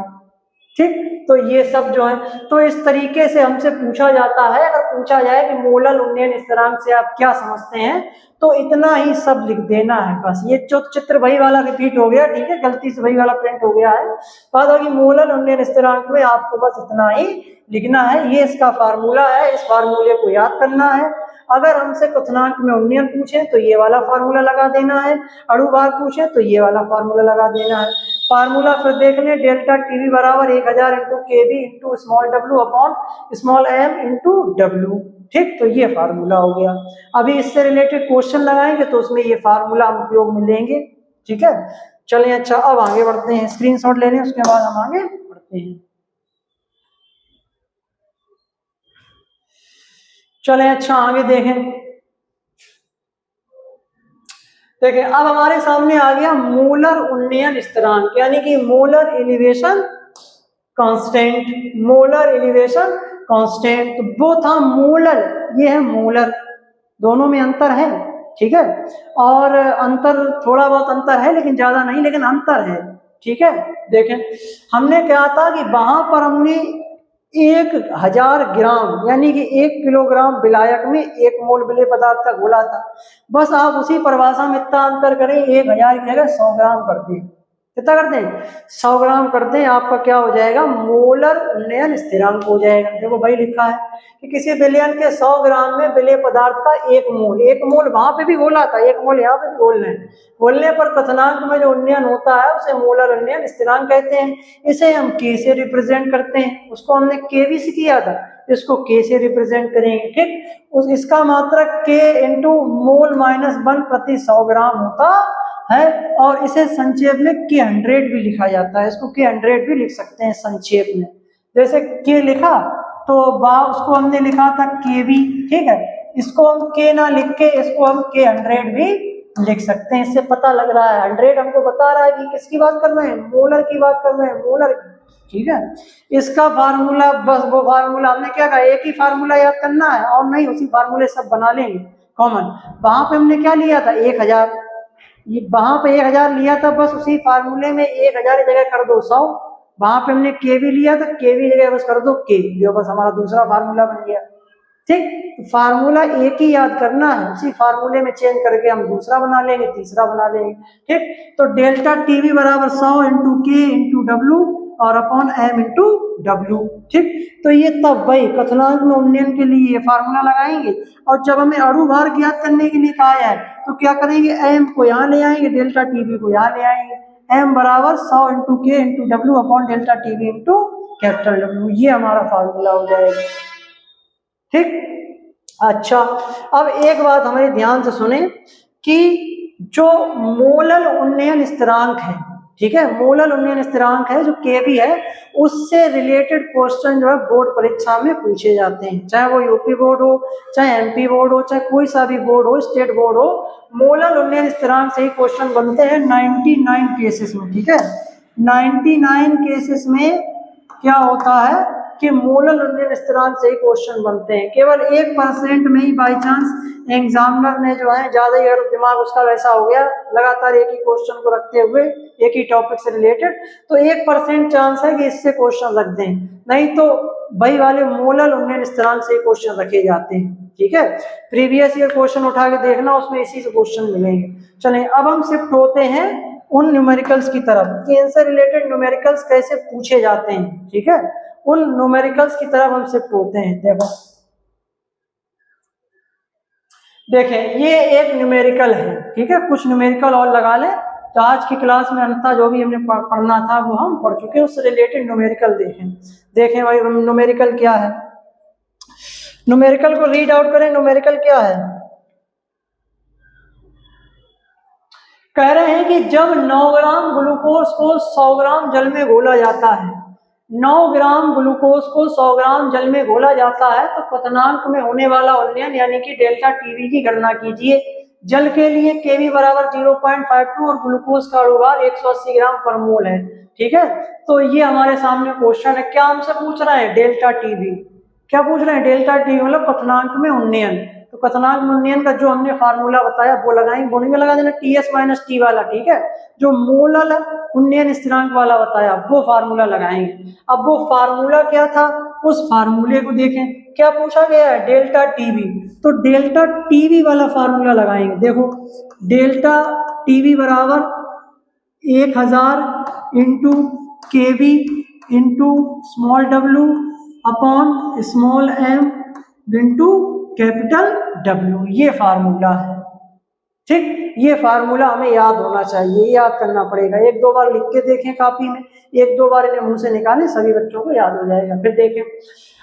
ठीक, तो ये सब जो है, तो इस तरीके से हमसे पूछा जाता है। अगर पूछा जाए कि मोलर उन्नयन स्थिरांक से आप क्या समझते हैं तो इतना ही सब लिख देना है बस। ये जो चित्र वही वाला रिपीट हो गया, ठीक है, गलती से वही वाला प्रिंट हो गया है। बात होगी मोलर उन्नयन स्थिरांक में आपको बस इतना ही लिखना है, ये इसका फार्मूला है, इस फार्मूले को याद करना है। अगर हमसे कथनांक में उन्नयन पूछे तो ये वाला फार्मूला लगा देना है, अणु भार पूछे तो ये वाला फार्मूला लगा देना है। फार्मूला फिर देख लें, डेल्टा टीवी बराबर 1000 into K B into small W upon small M into W. ठीक, तो ये फार्मूला हो गया। अभी इससे रिलेटेड क्वेश्चन लगाएंगे तो उसमें ये फार्मूला हम उपयोग में लेंगे। ठीक है, चलिए, अच्छा अब आगे बढ़ते हैं, स्क्रीनशॉट ले लें, उसके बाद हम आगे बढ़ते हैं। चलें, अच्छा आगे देखें। देखिए अब हमारे सामने आ गया मोलर उन्नयन स्थिरांक, यानी कि molar elevation constant. Molar elevation constant, तो वो था मोलर, ये है मोलर, दोनों में अंतर है। ठीक है, और अंतर थोड़ा बहुत अंतर है लेकिन ज्यादा नहीं, लेकिन अंतर है। ठीक है, देखें हमने क्या था कि वहां पर हमने 1000 ग्राम यानी कि 1 किलोग्राम विलायक में 1 मोल विलेय पदार्थ का घोला था। बस आप उसी परिभाषा में इतना अंतर करें, 1000 की जगह 100 ग्राम कर दें। कितना कर दें, 100 ग्राम कर दें, आपका क्या हो जाएगा, मोलर उन्नयन स्थिरांक हो जाएगा। देखो भाई लिखा है कि किसी विलयन के 100 ग्राम में विलेय पदार्थ का 1 मोल, 1 मोल वहां पे भी घोला था, 1 मोल यहाँ पे भी घोलना है। घोलने पर कथनांक में जो उन्नयन होता है उसे मोलर उन्नयन स्थिरांक कहते हैं। इसे हम के से रिप्रेजेंट करते हैं, उसको हमने केवी से किया था, इसको के से रिप्रेजेंट करेंगे। ठीक, इसका मात्रक के इंटू मोल -1 प्रति 100 ग्राम होता है, और इसे संक्षेप में K100 भी लिखा जाता है। इसको K100 भी लिख सकते हैं संक्षेप में, जैसे K लिखा तो उसको हमने लिखा था KV। ठीक है, इसको हम K ना लिख के इसको हम K100 भी लिख सकते हैं। इससे पता लग रहा है 100 हमको बता रहा है कि किसकी बात कर रहे हैं, मोलर की बात कर रहे हैं, मोलर की। ठीक है, इसका फार्मूला बस वो फार्मूला हमने क्या कहा, एक ही फार्मूला याद करना है और नहीं उसी फार्मूले सब बना लेंगे। कॉमन। वहां पे हमने क्या लिया था 1000, ये वहां पे 1000 लिया था, बस उसी फार्मूले में 1000 की जगह कर दो 100। वहां पे हमने के भी लिया था, के भी जगह बस कर दो के, जो बस हमारा दूसरा फार्मूला बन गया। ठीक, तो फार्मूला एक ही याद करना है, उसी फार्मूले में चेंज करके हम दूसरा बना लेंगे, तीसरा बना लेंगे। ठीक, तो डेल्टा टीवी बराबर 100 इंटू के इंटू डब्ल्यू और अपॉन एम इंटू डब्ल्यू। ठीक, तो ये तब भाई क्वथनांक में उन्नयन के लिए ये फार्मूला लगाएंगे। और जब हमें अणु भार ज्ञात करने के लिए कहा है तो क्या करेंगे, एम को यहाँ ले आएंगे, डेल्टा टीवी को यहाँ ले आएंगे। एम बराबर 100 इंटू के into W upon delta TV into capital W, ये हमारा फार्मूला हो जाएगा। ठीक, अच्छा, अब एक बात हमारे ध्यान से सुने कि जो मोलल उन्नयन स्थिरांक है, ठीक है, मोलल उन्नयन स्थिरांक है जो के भी है, उससे रिलेटेड क्वेश्चन जो है बोर्ड परीक्षा में पूछे जाते हैं, चाहे वो यूपी बोर्ड हो, चाहे एमपी बोर्ड हो, चाहे कोई सा भी बोर्ड हो, स्टेट बोर्ड हो, मोलल उन्नयन स्थिरांक से ही क्वेश्चन बनते हैं 99 केसेस में। ठीक है, 99 केसेस में क्या होता है कि मोलल उन्नयन स्थिरांक से ही क्वेश्चन बनते हैं। केवल 1% में ही बाई चांस एग्जामिनर ने जो है ज्यादा ही अगर दिमाग उसका वैसा हो गया, लगातार एक ही क्वेश्चन को रखते हुए एक ही टॉपिक से रिलेटेड, तो 1% चांस है कि इससे क्वेश्चन रख दें, नहीं तो वही वाले मोलल उन्नयन स्थिरांक से क्वेश्चन रखे जाते हैं। ठीक है, प्रीवियस ईयर क्वेश्चन उठा के देखना, उसमें इसी से क्वेश्चन मिलेंगे। चलें, अब हम शिफ्ट होते हैं उन न्यूमेरिकल्स की तरफ कि इनसे रिलेटेड न्यूमेरिकल्स कैसे पूछे जाते हैं। ठीक है, उन न्यूमेरिकल्स की तरफ हम शिफ्ट होते हैं। देखो, देखें, ये एक न्यूमेरिकल है। ठीक है, कुछ न्यूमेरिकल और लगा लें, तो आज की क्लास में अंततः जो भी हमने पढ़ना था वो हम पढ़ चुके हैं, उससे रिलेटेड न्यूमेरिकल देखें भाई न्यूमेरिकल क्या है। न्यूमेरिकल को रीड आउट करें, न्यूमेरिकल क्या है। कह रहे हैं कि जब 9 ग्राम ग्लूकोज को 100 ग्राम जल में घोला जाता है, 9 ग्राम ग्लूकोज को 100 ग्राम जल में घोला जाता है, तो क्वथनांक में होने वाला उन्नयन यानी कि डेल्टा टीवी की गणना कीजिए। जल के लिए केवी बराबर 0.52 और ग्लूकोज का अणुभार 180 ग्राम पर मोल है। ठीक है, तो ये हमारे सामने क्वेश्चन है, क्या हमसे पूछ रहे हैं, डेल्टा टीवी। क्या पूछ रहे हैं, डेल्टा टीवी मतलब क्वथनांक में उन्नयन। तो क्वथनांक में उन्नयन का जो हमने फार्मूला बताया वो लगाएंगे, बोलेंगे लगा देना टीएस माइनस टी वाला। ठीक है, जो मोलल उन्नयन स्थिरांक वाला बताया वो फार्मूला लगाएंगे। अब वो फार्मूला क्या था, उस फार्मूले को देखें, क्या पूछा गया है, डेल्टा टीवी, तो डेल्टा टीवी वाला फार्मूला लगाएंगे। देखो, डेल्टा टीवी बराबर 1000 into KV into small W upon small M into capital W, ये फार्मूला है। ठीक, ये फार्मूला हमें याद होना चाहिए, याद करना पड़ेगा। 1-2 बार लिख के देखें कॉपी में, 1-2 बार इन्हें मुंह से निकालें, सभी बच्चों को याद हो जाएगा। फिर देखें,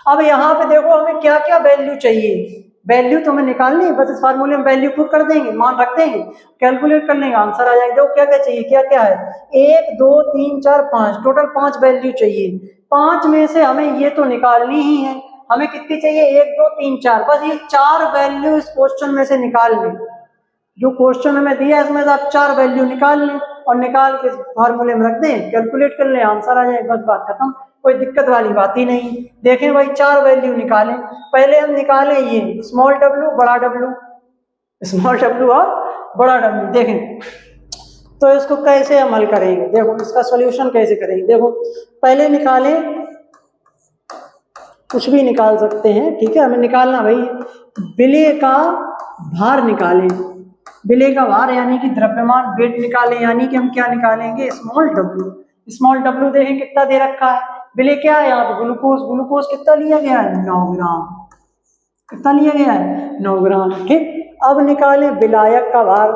अब यहाँ पे देखो हमें क्या क्या वैल्यू चाहिए। वैल्यू तो हमें निकालनी है, बस इस फार्मूले में वैल्यू पुट कर देंगे, मान रख देंगे, कैलकुलेट कर लेंगे, आंसर आ जाएगा। देखो क्या क्या चाहिए, क्या क्या है, 1 2 3 4 5, टोटल 5 वैल्यू चाहिए। 5 में से हमें ये तो निकालनी ही है, हमें कितनी चाहिए, 1 2 3 4, बस ये 4 वैल्यू इस क्वेश्चन में से निकाल लें। जो क्वेश्चन हमें दिया है इसमें से आप 4 वैल्यू निकाल लें और निकाल के फार्मूले में रख दें, कैलकुलेट कर लें, आंसर आ जाए, बस बात खत्म, कोई दिक्कत वाली बात ही नहीं। देखें भाई, 4 वैल्यू निकालें। पहले हम निकालें ये स्मॉल डब्ल्यू बड़ा डब्ल्यू, स्मॉल डब्ल्यू और बड़ा डब्ल्यू। देखें तो इसको कैसे हम हल करेंगे, देखो इसका सॉल्यूशन कैसे करेंगे। देखो, पहले निकालें, कुछ भी निकाल सकते हैं। ठीक है, हमें निकालना भाई विलेय का भार निकालें। विलेय का भार यानी कि द्रव्यमान वेट निकालें, यानी कि हम क्या निकालेंगे, स्मॉल डब्ल्यू। स्मॉल डब्ल्यू देखें कितना दे रखा है, विलेय क्या है यहाँ पे, ग्लूकोज। ग्लूकोज कितना लिया गया है, 9 ग्राम। कितना लिया गया है, 9 ग्राम। ठीक, अब निकालें विलायक का भार।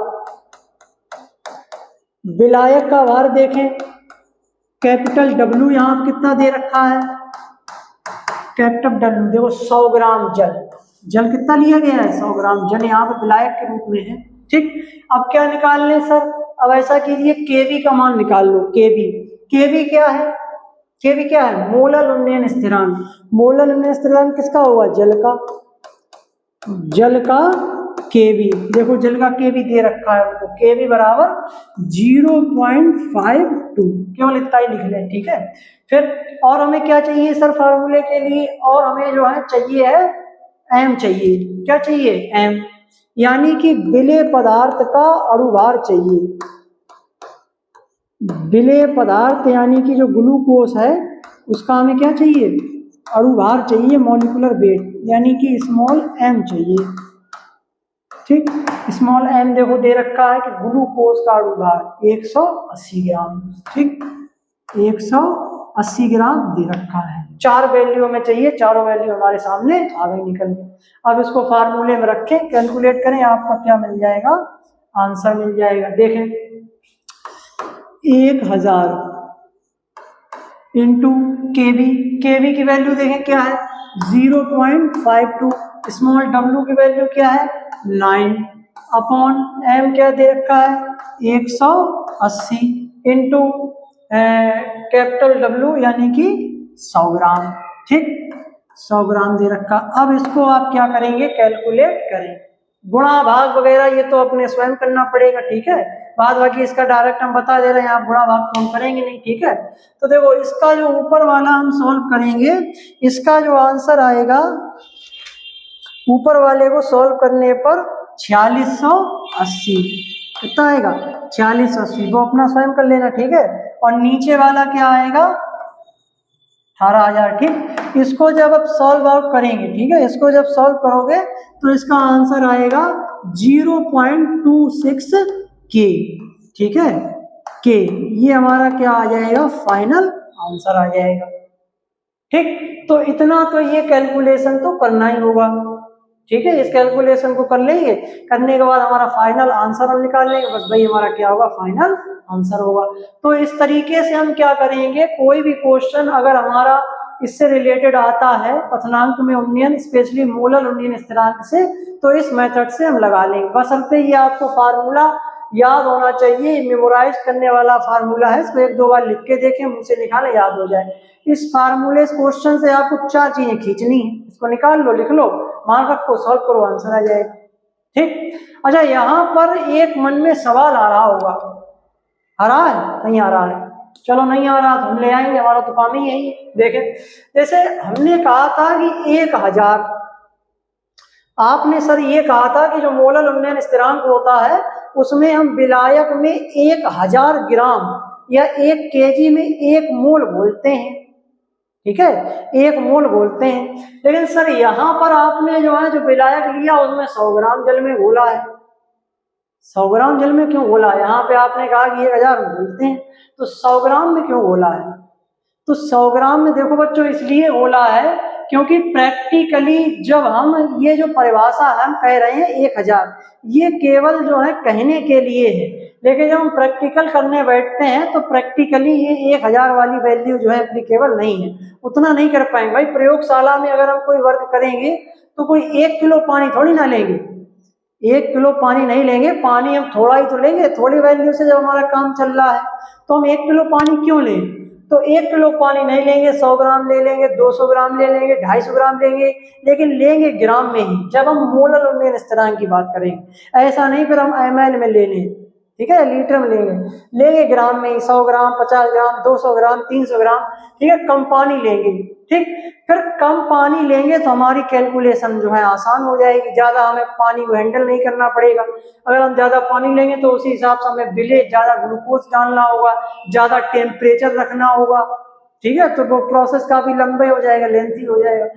विलायक का भार देखें, कैपिटल डब्ल्यू यहाँ पे कितना दे रखा है, कैपिटल डब्ल्यू देखो 100 ग्राम जल। जल कितना लिया गया है, 100 ग्राम जल यहाँ पे विलायक के रूप में है। ठीक, अब क्या निकाल लें सर, अब ऐसा कीजिए केवी का मान निकाल लो। केवी, केवी क्या है, केवी क्या है, मोलल उन्नयन स्थिरांक। मोलल उन्नयन स्थिरांक किसका होगा, जल का। जल का केवी, देखो जल का केवी दे रखा है उनको, केवी बराबर 0.52, केवल इतना ही लिख लें। ठीक है, फिर और हमें क्या चाहिए सर फार्मूले के लिए, और हमें जो है चाहिए है एम चाहिए। क्या चाहिए, एम। यानी कि विलेय पदार्थ का अणुभार चाहिए। विलेय पदार्थ यानी कि जो ग्लूकोज है उसका हमें क्या चाहिए, अणुभार चाहिए, मॉलिक्यूलर वेट यानी कि स्मॉल m चाहिए। ठीक, स्मॉल m देखो दे रखा है कि ग्लूकोज का अणुभार 180 ग्राम। ठीक, 180 ग्राम दे रखा है। 4 वैल्यू में चाहिए, चारों वैल्यू हमारे सामने आ गई निकल के। अब इसको फार्मूले में रखें, कैलकुलेट करें, आपको क्या मिल जाएगा, आंसर मिल जाएगा। देखें 1000 इंटू केवी, केवी की वैल्यू देखें क्या है 0.52, स्मॉल डब्ल्यू की वैल्यू क्या है 9 अपॉन एम क्या दे रखा है 180 इंटू कैपिटल डब्ल्यू यानी कि 100 ग्राम। ठीक, 100 ग्राम दे रखा। अब इसको आप क्या करेंगे, कैलकुलेट करें, गुणा भाग वगैरह ये तो अपने स्वयं करना पड़ेगा। ठीक है, बाद बाकी इसका डायरेक्ट हम बता दे रहे हैं, आप गुणा भाग तो हम करेंगे नहीं। ठीक है, तो देखो इसका जो ऊपर वाला हम सॉल्व करेंगे, इसका जो आंसर आएगा ऊपर वाले को सॉल्व करने पर 4680 कितना आएगा 4680, वो अपना स्वयं कर लेना। ठीक है, और नीचे वाला क्या आएगा 18000। ठीक, इसको जब आप सॉल्व आउट करेंगे, ठीक है, इसको जब सॉल्व करोगे तो इसका आंसर आएगा 0.26 के। ठीक है, के ये हमारा क्या आ जाएगा, फाइनल आंसर आ जाएगा। ठीक, तो इतना तो ये कैलकुलेशन तो करना ही होगा। ठीक है, इस कैलकुलेशन को कर लेंगे, करने के बाद हमारा फाइनल आंसर हम निकाल लेंगे, बस भाई हमारा क्या होगा, फाइनल आंसर होगा। तो इस तरीके से हम क्या करेंगे, कोई भी क्वेश्चन अगर हमारा इससे रिलेटेड आता है पथनांक में उन्नयन, स्पेशली मोलर उन्नयन स्थिरांक से, तो इस मेथड से हम लगा लेंगे। बशर्ते ये आपको फार्मूला याद होना चाहिए, मेमोराइज करने वाला फार्मूला है, इसको 1-2 बार लिख के देखें, मुंह से निकाले, याद हो जाए। इस फार्मूले क्वेश्चन से आपको 4 चीजें खींचनी है, इसको निकाल लो, लिख लो, मान रखो, सॉल्व करो, आंसर आ जाएगा। ठीक, अच्छा यहाँ पर एक मन में सवाल आ रहा होगा, आ रहा है, नहीं आ रहा है, चलो नहीं आ रहा तो हम ले आएंगे, हमारा तो काम ही यही है। देखें, जैसे हमने कहा था कि 1000, आपने सर ये कहा था कि जो मोलर उन्नयन स्थिरांक होता है उसमें हम विलायक में 1000 ग्राम या 1 केजी में 1 मोल बोलते हैं। ठीक है, 1 मोल बोलते हैं, लेकिन सर यहाँ पर आपने जो है जो विलायक लिया उसमें 100 ग्राम जल में घोला है। 100 ग्राम जल में क्यों घोला है, यहाँ पे आपने कहा कि 1000 में घोलते हैं, तो 100 ग्राम में क्यों घोला है, तो 100 ग्राम में देखो बच्चों इसलिए घोला है क्योंकि प्रैक्टिकली जब हम ये जो परिभाषा हम कह रहे हैं 1000, ये केवल जो है कहने के लिए है, लेकिन जब हम प्रैक्टिकल करने बैठते हैं तो प्रैक्टिकली ये 1000 वाली वैल्यू जो है एप्लीकेबल नहीं है, उतना नहीं कर पाएंगे। भाई प्रयोगशाला में अगर हम कोई वर्क करेंगे तो कोई 1 किलो पानी थोड़ी ना लेंगे, 1 किलो पानी नहीं लेंगे, पानी हम थोड़ा ही तो लेंगे, थोड़ी वैल्यू से जब हमारा काम चल रहा है तो हम 1 किलो पानी क्यों लें, तो 1 किलो पानी नहीं लेंगे, 100 ग्राम ले लेंगे, 200 ग्राम ले लेंगे, 250 ग्राम लेंगे, लेकिन लेंगे ग्राम में ही जब हम मोलर उन्नयन स्थिरांक की बात करेंगे। ऐसा नहीं फिर हम ml में ले लें, ठीक है, लीटर में लेंगे ग्राम में ही, 100 ग्राम, 50 ग्राम, 200 ग्राम, 300 ग्राम, ठीक है, कम पानी लेंगे। ठीक, फिर कम पानी लेंगे तो हमारी कैलकुलेशन जो है आसान हो जाएगी, ज्यादा हमें पानी को हैंडल नहीं करना पड़ेगा। अगर हम ज्यादा पानी लेंगे तो उसी हिसाब से हमें विलेय ज्यादा ग्लूकोज डालना होगा, ज्यादा टेम्परेचर रखना होगा। ठीक है, तो वो प्रोसेस काफी लंबे हो जाएगा, लेंथी हो जाएगा।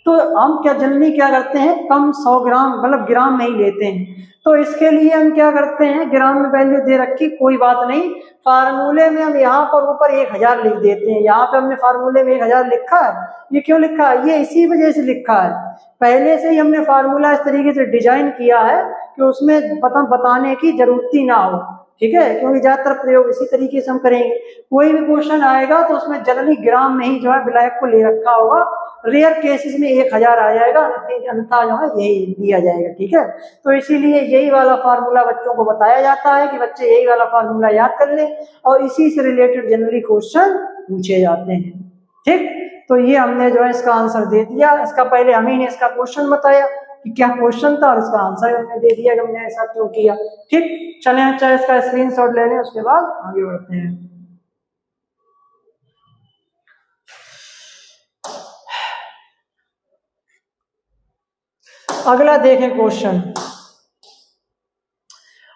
तो हम क्या जनरली क्या करते हैं, कम 100 ग्राम मतलब ग्राम में ही लेते हैं। तो इसके लिए हम क्या करते हैं, ग्राम में वैल्यू दे रखी, कोई बात नहीं, फार्मूले में हम यहाँ पर ऊपर 1000 लिख देते हैं। यहाँ पे हमने फार्मूले में 1000 लिखा है, ये क्यों लिखा है, ये इसी वजह से लिखा है, पहले से ही हमने फार्मूला इस तरीके से डिजाइन किया है कि उसमें बताने की जरूरत ही ना हो। ठीक है, क्योंकि ज्यादातर प्रयोग इसी तरीके से हम करेंगे। कोई भी क्वेश्चन आएगा तो उसमें जनरली ग्राम में ही जो है विलायक को ले रखा होगा, रेयर केसेस में 1000 आ जाएगा, अन्यथा जो है यही दिया जाएगा। ठीक है, तो इसीलिए यही वाला फार्मूला बच्चों को बताया जाता है कि बच्चे यही वाला फार्मूला याद कर लें और इसी से रिलेटेड जनरली क्वेश्चन पूछे जाते हैं। ठीक, तो ये हमने जो है इसका आंसर दे दिया, इसका पहले हम ही ने इसका क्वेश्चन बताया कि क्या क्वेश्चन था और इसका आंसर हमने दे दिया कि हमने ऐसा क्यों किया। ठीक, चलें अच्छा इसका स्क्रीनशॉट ले लें, उसके बाद आगे बढ़ते हैं। अगला देखें क्वेश्चन,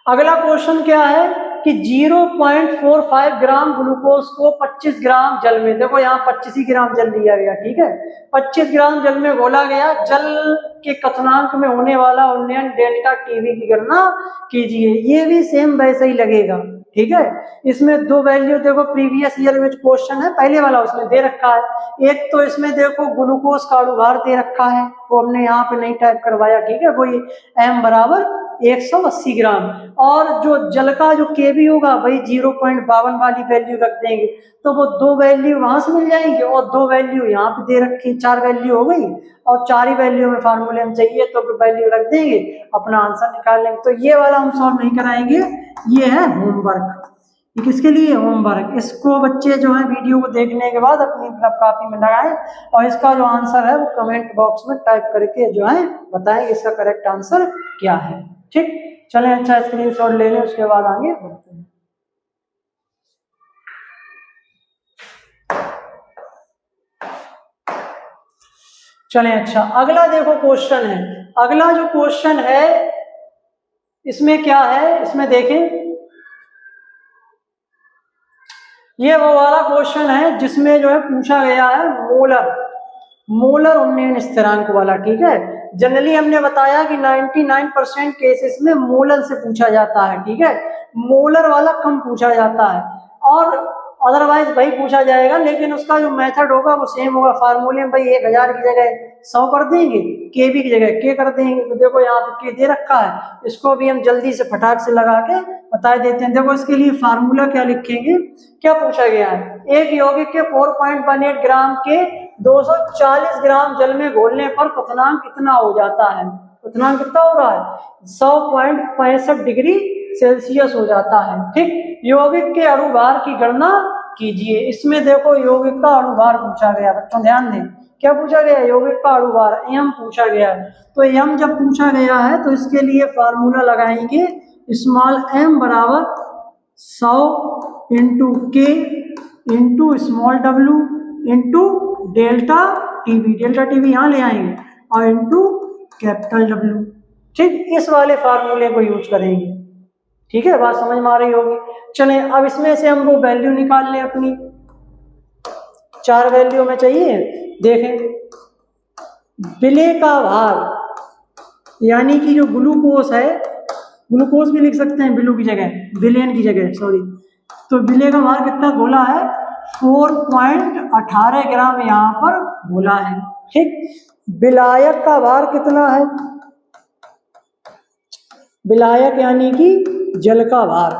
अगला क्वेश्चन क्या है कि 0.45 ग्राम ग्लूकोज को 25 ग्राम जल में, देखो यहाँ 25 ही ग्राम जल लिया गया, ठीक है, 25 ग्राम जल में घोला गया, जल के कथनांक में होने वाला उन्नयन डेल्टा टीवी की गणना कीजिए। ये भी सेम वैसे ही लगेगा, ठीक है। इसमें दो वैल्यू देखो प्रीवियस ईयर में क्वेश्चन है पहले वाला उसमें दे रखा है। एक तो इसमें देखो ग्लूकोज का अणुभार दे रखा है, वो हमने यहाँ पे नहीं टाइप करवाया, ठीक है, वो ये m बराबर 180 ग्राम, और जो जल का जो केबी होगा वही 0.52 वाली वैल्यू रख देंगे, तो वो दो वैल्यू वहां से मिल जाएंगे और दो वैल्यू यहाँ पे दे रखी, 4 वैल्यू हो गई, और 4 ही वैल्यू में फार्मूले में चाहिए तो वैल्यू रख देंगे, अपना आंसर निकाल लेंगे। तो ये वाला हम सॉल्व नहीं कराएंगे, ये है होमवर्क। ये किसके लिए? होमवर्क। इसको बच्चे जो है वीडियो को देखने के बाद अपनी कॉपी में लगाएं और इसका जो आंसर है वो कमेंट बॉक्स में टाइप करके जो है बताएं इसका करेक्ट आंसर क्या है, ठीक। चलें, अच्छा स्क्रीनशॉट ले लें, उसके बाद आगे बढ़ते हैं। चलें, अच्छा अगला देखो क्वेश्चन है। अगला जो क्वेश्चन है इसमें क्या है, इसमें देखें, ये वो वाला क्वेश्चन है जिसमें जो है पूछा गया है मोलर उन्नयन स्थिरांक वाला, ठीक है। जनरली हमने बताया कि 99% केसेस में मोलर से पूछा जाता है, ठीक है, मोलर वाला कम पूछा जाता है, और अदरवाइज वही पूछा जाएगा, लेकिन उसका जो मेथड होगा वो सेम होगा। फार्मूले में भाई 1000 की जगह 100 कर देंगे, केबी की जगह के कर देंगे। तो देखो यहाँ पे के दे रखा है, इसको भी हम जल्दी से फटाक से लगा के बता देते हैं। देखो इसके लिए फार्मूला क्या लिखेंगे, क्या पूछा गया है, एक यौगिक के 4.18 ग्राम के 240 ग्राम जल में घोलने पर क्वथनांक कितना हो जाता है, क्वथनांक कितना हो रहा है, 100.65 डिग्री सेल्सियस हो जाता है, ठीक। यौगिक के अणुभार की गणना कीजिए। इसमें देखो यौगिक का अणुभार पूछा गया, बच्चों ध्यान दें, क्या पूछा गया, यौगिक का अणुभार m पूछा गया है। तो m जब पूछा गया है तो इसके लिए फार्मूला लगाएंगे, स्मॉल m बराबर 100 इंटू के into small w into delta TV, delta TV यहाँ ले आएंगे, और इंटू कैपिटल W, ठीक। इस वाले फार्मूले को यूज करेंगे, ठीक है, बात समझ में आ रही होगी। चलें, अब इसमें से हम वो वैल्यू निकाल लें अपनी, 4 वैल्यू में चाहिए। देखें, विलेय का भार यानी कि जो ग्लूकोज है, ग्लूकोज भी लिख सकते हैं बिलू की जगह, विलेन की जगह, सॉरी, तो विलेय का भार कितना घोला है, 4.18 ग्राम यहाँ पर घोला है, ठीक। विलायक का भार कितना है, विलायक यानी कि जल का भार,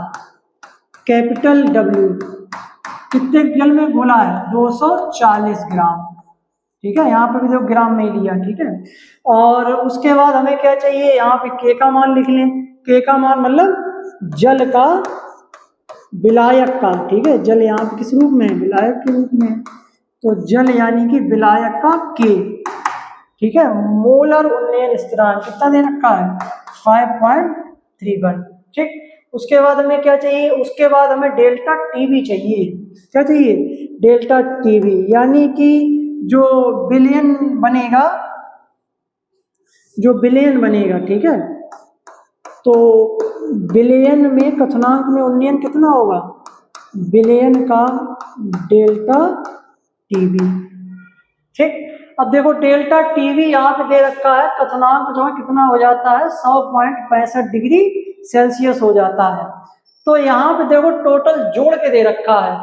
कैपिटल W, कितने जल में घोला है, 240 ग्राम, ठीक है, यहाँ पे भी देखो ग्राम में लिया, ठीक है। और उसके बाद हमें क्या चाहिए, यहाँ पे के का मान लिख लें, के का मान मतलब जल का, विलायक का, ठीक है, जल यहाँ पे किस रूप में है, विलायक के रूप में, तो जल यानी कि विलायक का के, ठीक है। मोलर उन्नयन स्थिरांक कितना दे रखा है, 5.31, ठीक। उसके बाद हमें क्या चाहिए, उसके बाद हमें डेल्टा टीवी चाहिए, क्या चाहिए, डेल्टा टीवी, यानी कि जो बिलियन बनेगा, जो बिलियन बनेगा, ठीक है, तो बिलियन में कथनांक में उन्नयन कितना होगा, बिलियन का डेल्टा टीवी, ठीक। अब देखो डेल्टा टीवी यहाँ पे दे रखा है, कथनांक जो है कितना हो जाता है, 100.65 डिग्री सेल्सियस हो जाता है। तो यहाँ पे देखो टोटल जोड़ के दे रखा है,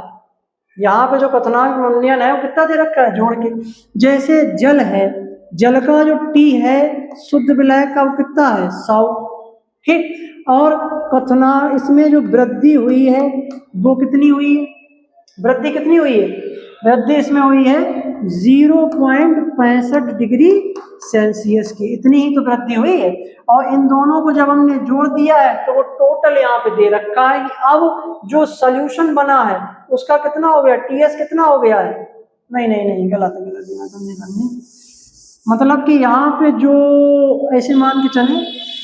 यहाँ पे जो कथनांक में उन्नयन है वो कितना दे रखा है, जोड़ के। जैसे जल है, जल का जो टी है शुद्ध विलायक का वो कितना है, 100, ठीक। और कथना इसमें जो वृद्धि हुई है वो कितनी हुई है, वृद्धि कितनी हुई है, वृद्धि इसमें हुई है 0.65 डिग्री सेल्सियस की, इतनी ही तो वृद्धि हुई है। और इन दोनों को जब हमने जोड़ दिया है तो वो टोटल यहाँ पे दे रखा है कि अब जो सॉल्यूशन बना है उसका कितना हो गया, टीएस कितना हो गया है, नहीं गलत करनी, मतलब कि यहाँ पे जो ऐसे मान के चले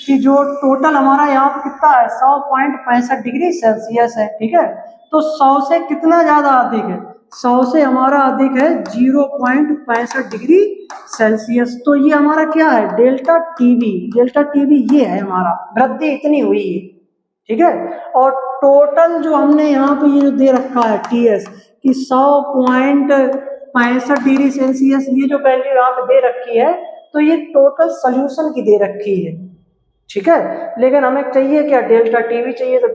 कि जो टोटल हमारा यहाँ पे कितना है, 100.65 डिग्री सेल्सियस है, ठीक है। तो 100 से कितना ज्यादा अधिक है, 100 से हमारा अधिक है 0.65 डिग्री सेल्सियस। तो ये हमारा क्या है, डेल्टा टीवी, डेल्टा टीवी ये है हमारा, वृद्धि इतनी हुई है, ठीक है। और टोटल जो हमने यहाँ पे ये जो दे रखा है TS कि 100.65 डिग्री सेल्सियस ये जो वैल्यू यहाँ पे दे रखी है, तो ये टोटल सोल्यूशन की दे रखी है, ठीक है। लेकिन हमें चाहिए क्या, डेल्टा टीवी चाहिए, तो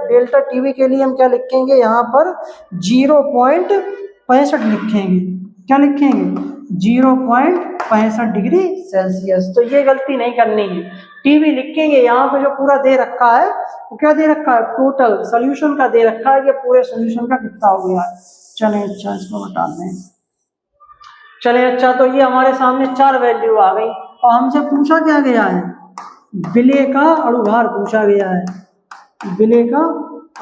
डेल्टा टीवी के लिए हम क्या लिखेंगे यहाँ पर 0.65 लिखेंगे। क्या लिखेंगे, 0.65 डिग्री सेल्सियस। तो ये गलती नहीं करनी है, टीवी लिखेंगे। यहाँ पे जो पूरा दे रखा है वो क्या दे रखा है, टोटल सोल्यूशन का दे रखा है, ये पूरे सोल्यूशन का कितना हो गया। चलें अच्छा इसको हटा दें। चलें अच्छा, तो ये हमारे सामने 4 वैल्यू आ गई और हमसे पूछा क्या गया है, विलेय का अणुभार पूछा गया है, विलेय का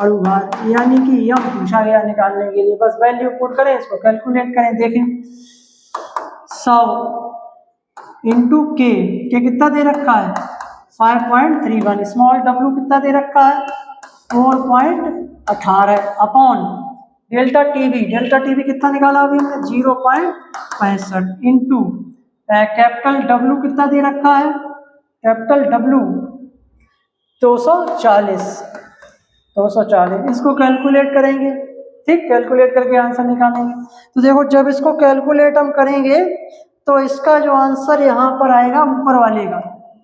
अणुभार यानी कि यम पूछा गया निकालने के लिए। बस वैल्यू पुट करें, इसको कैलकुलेट करें। देखें 100 इंटू के कितना दे रखा है 5.31, स्मॉल w कितना दे रखा है 4.18 अपॉन डेल्टा टीवी कितना निकाला अभी हमने 0.65 इंटू कैपिटल W कितना दे रखा है, कैपिटल W 240, इसको कैलकुलेट करेंगे, ठीक। कैलकुलेट करके आंसर निकालेंगे। तो देखो जब इसको कैलकुलेट हम करेंगे तो इसका जो आंसर यहाँ पर आएगा ऊपर वाले का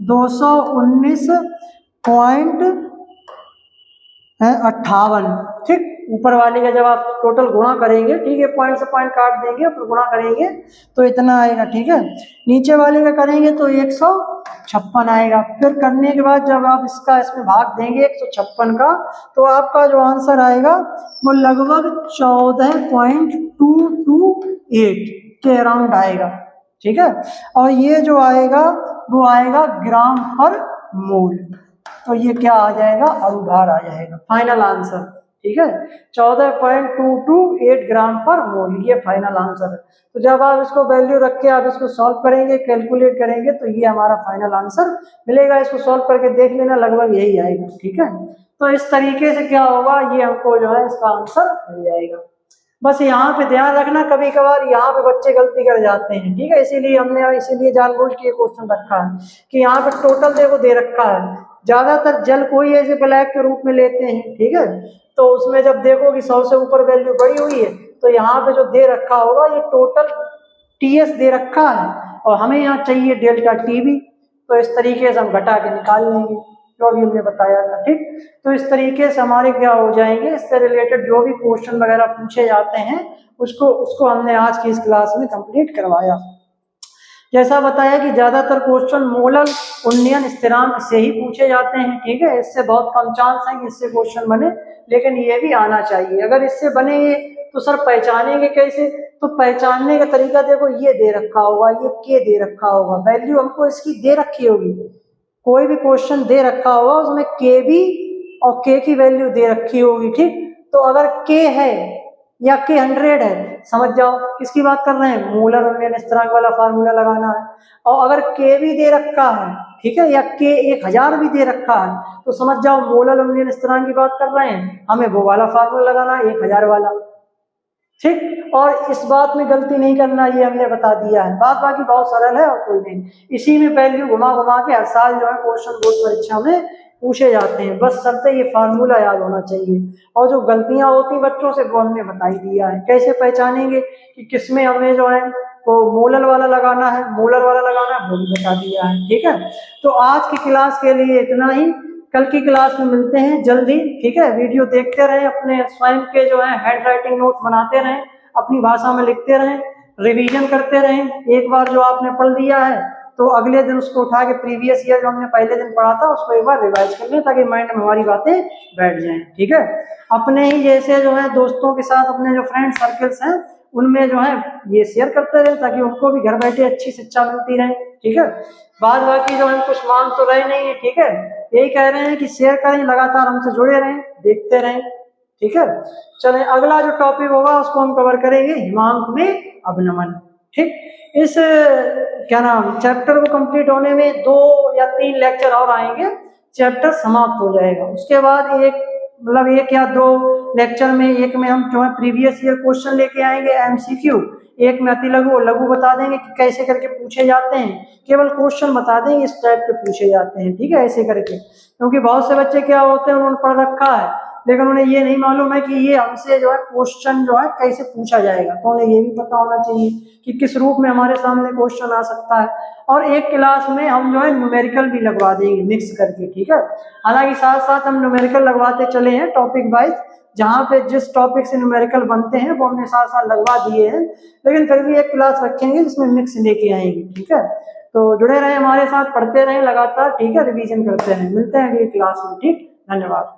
219.58, ठीक। ऊपर वाले का जब आप टोटल गुणा करेंगे, ठीक है, पॉइंट से पॉइंट काट देंगे फिर गुणा करेंगे तो इतना आएगा, ठीक है। नीचे वाले का करेंगे तो 156 आएगा। फिर करने के बाद जब आप इसका इसमें भाग देंगे 156 का, तो आपका जो आंसर आएगा वो लगभग 14.228 के अराउंड आएगा, ठीक है। और ये जो आएगा वो आएगा ग्राम पर मोल। तो ये क्या आ जाएगा, अणुभार आ जाएगा, फाइनल आंसर, ठीक है। 14.228 ग्राम पर मोल, ये फाइनल आंसर है। तो जब आप इसको वैल्यू रख के आप इसको सॉल्व करेंगे, कैलकुलेट करेंगे, तो ये हमारा फाइनल आंसर मिलेगा। इसको सॉल्व करके देख लेना, लगभग यही आएगा, ठीक है। तो इस तरीके से क्या होगा, ये हमको जो है इसका आंसर मिल जाएगा। बस यहाँ पे ध्यान रखना, कभी कभार यहाँ पे बच्चे गलती कर जाते हैं, ठीक है। इसीलिए जानबूझ के क्वेश्चन रखा है कि यहाँ पे टोटल देखो दे रखा है। ज्यादातर जल कोई ऐसे ब्लैक के रूप में लेते हैं, ठीक है। तो उसमें जब देखो कि 100 से ऊपर वैल्यू बढ़ी हुई है, तो यहाँ पे जो दे रखा होगा ये टोटल TS दे रखा है और हमें यहाँ चाहिए डेल्टा टीवी। तो इस तरीके से हम घटा के निकाल लेंगे जो भी हमने बताया था, ठीक। तो इस तरीके से हमारे क्या हो जाएंगे, इससे रिलेटेड जो भी क्वेश्चन वगैरह पूछे जाते हैं उसको हमने आज की इस क्लास में कंप्लीट करवाया। जैसा बताया कि ज्यादातर क्वेश्चन मोलर उन्नयन स्थिरांक से ही पूछे जाते हैं, ठीक है। इससे बहुत कम चांस है कि इससे क्वेश्चन बने, लेकिन ये भी आना चाहिए। अगर इससे बनेंगे तो सर पहचानेंगे कैसे, तो पहचानने का तरीका देखो, ये दे रखा होगा, ये के दे रखा होगा, वैल्यू हमको इसकी दे रखी होगी। कोई भी क्वेश्चन दे रखा होगा उसमें के भी और के की वैल्यू दे रखी होगी, ठीक। तो अगर के है या के 100 है, समझ जाओ किसकी बात कर रहे हैं, मोलर उन्नयन स्थिरांक वाला फार्मूला लगाना है। और अगर के भी दे रखा है, ठीक है, या के 1000 भी दे रखा है, तो समझ जाओ मोलर उन्नयन स्थिरांक की बात कर रहे हैं, हमें वो वाला फार्मूला लगाना है 1000 वाला, ठीक। और इस बात में गलती नहीं करना, ये हमने बता दिया है। बात बाकी बहुत सरल है और कोई नहीं। इसी में वैल्यू घुमा घुमा के हर साल जो है क्वेश्चन बोर्ड परीक्षा में पूछे जाते हैं। बस सबसे ये फार्मूला याद होना चाहिए। और जो गलतियां होती बच्चों से वो हमने बता ही दिया है। कैसे पहचानेंगे कि किसमें हमें जो है वो मोलर वाला लगाना है, मोलर वाला लगाना है, वो भी बता दिया है, ठीक है। तो आज की क्लास के लिए इतना ही। कल की क्लास में मिलते हैं जल्दी, ठीक है। वीडियो देखते रहें, अपने स्वयं के जो है हैंड राइटिंग नोट बनाते रहें, अपनी भाषा में लिखते रहें, रिवीजन करते रहें। एक बार जो आपने पढ़ लिया है तो अगले दिन उसको उठा के प्रीवियस ईयर जो हमने पहले दिन पढ़ा था उसको एक बार रिवाइज कर लें, ताकि माइंड में हमारी बातें बैठ जाएं, ठीक है। अपने ही जैसे जो है दोस्तों के साथ, अपने जो फ्रेंड सर्कल्स हैं उनमें जो है ये शेयर करते रहे, ताकि उनको भी घर बैठे अच्छी शिक्षा मिलती रहे, ठीक है। बाद बाकी जो हम कुछ मांग तो रहे नहीं है, ठीक है। यही कह रहे हैं कि शेयर करें, लगातार हमसे जुड़े रहें, देखते रहें, ठीक है। चलें अगला जो टॉपिक होगा उसको हम कवर करेंगे हिमांक में अवनमन, ठीक। इस क्या नाम चैप्टर को कंप्लीट होने में 2 या 3 लेक्चर और आएंगे, चैप्टर समाप्त हो जाएगा। उसके बाद एक या 2 लेक्चर में, एक में हम जो है प्रीवियस ईयर क्वेश्चन लेके आएंगे MCQ, एक में अति लघु और लघु बता देंगे कि कैसे करके पूछे जाते हैं, केवल क्वेश्चन बता देंगे इस टाइप के पूछे जाते हैं, ठीक है, ऐसे करके। क्योंकि बहुत से बच्चे क्या होते हैं, उन्होंने पढ़ रखा है लेकिन उन्हें ये नहीं मालूम है कि ये हमसे जो है क्वेश्चन जो है कैसे पूछा जाएगा, तो उन्हें ये भी पता होना चाहिए कि किस रूप में हमारे सामने क्वेश्चन आ सकता है। और एक क्लास में हम जो है न्यूमेरिकल भी लगवा देंगे मिक्स करके, ठीक है। हालांकि साथ साथ हम न्यूमेरिकल लगवाते चले हैं टॉपिक वाइज, जहाँ पे जिस टॉपिक से न्यूमेरिकल बनते हैं वो हमने साथ साथ लगवा दिए हैं, लेकिन फिर भी एक क्लास रखेंगे जिसमें मिक्स लेके आएंगे, ठीक है। तो जुड़े रहे हमारे साथ, पढ़ते रहें लगातार, ठीक है, रिवीजन करते रहें। मिलते हैं अगली क्लास में, ठीक, धन्यवाद।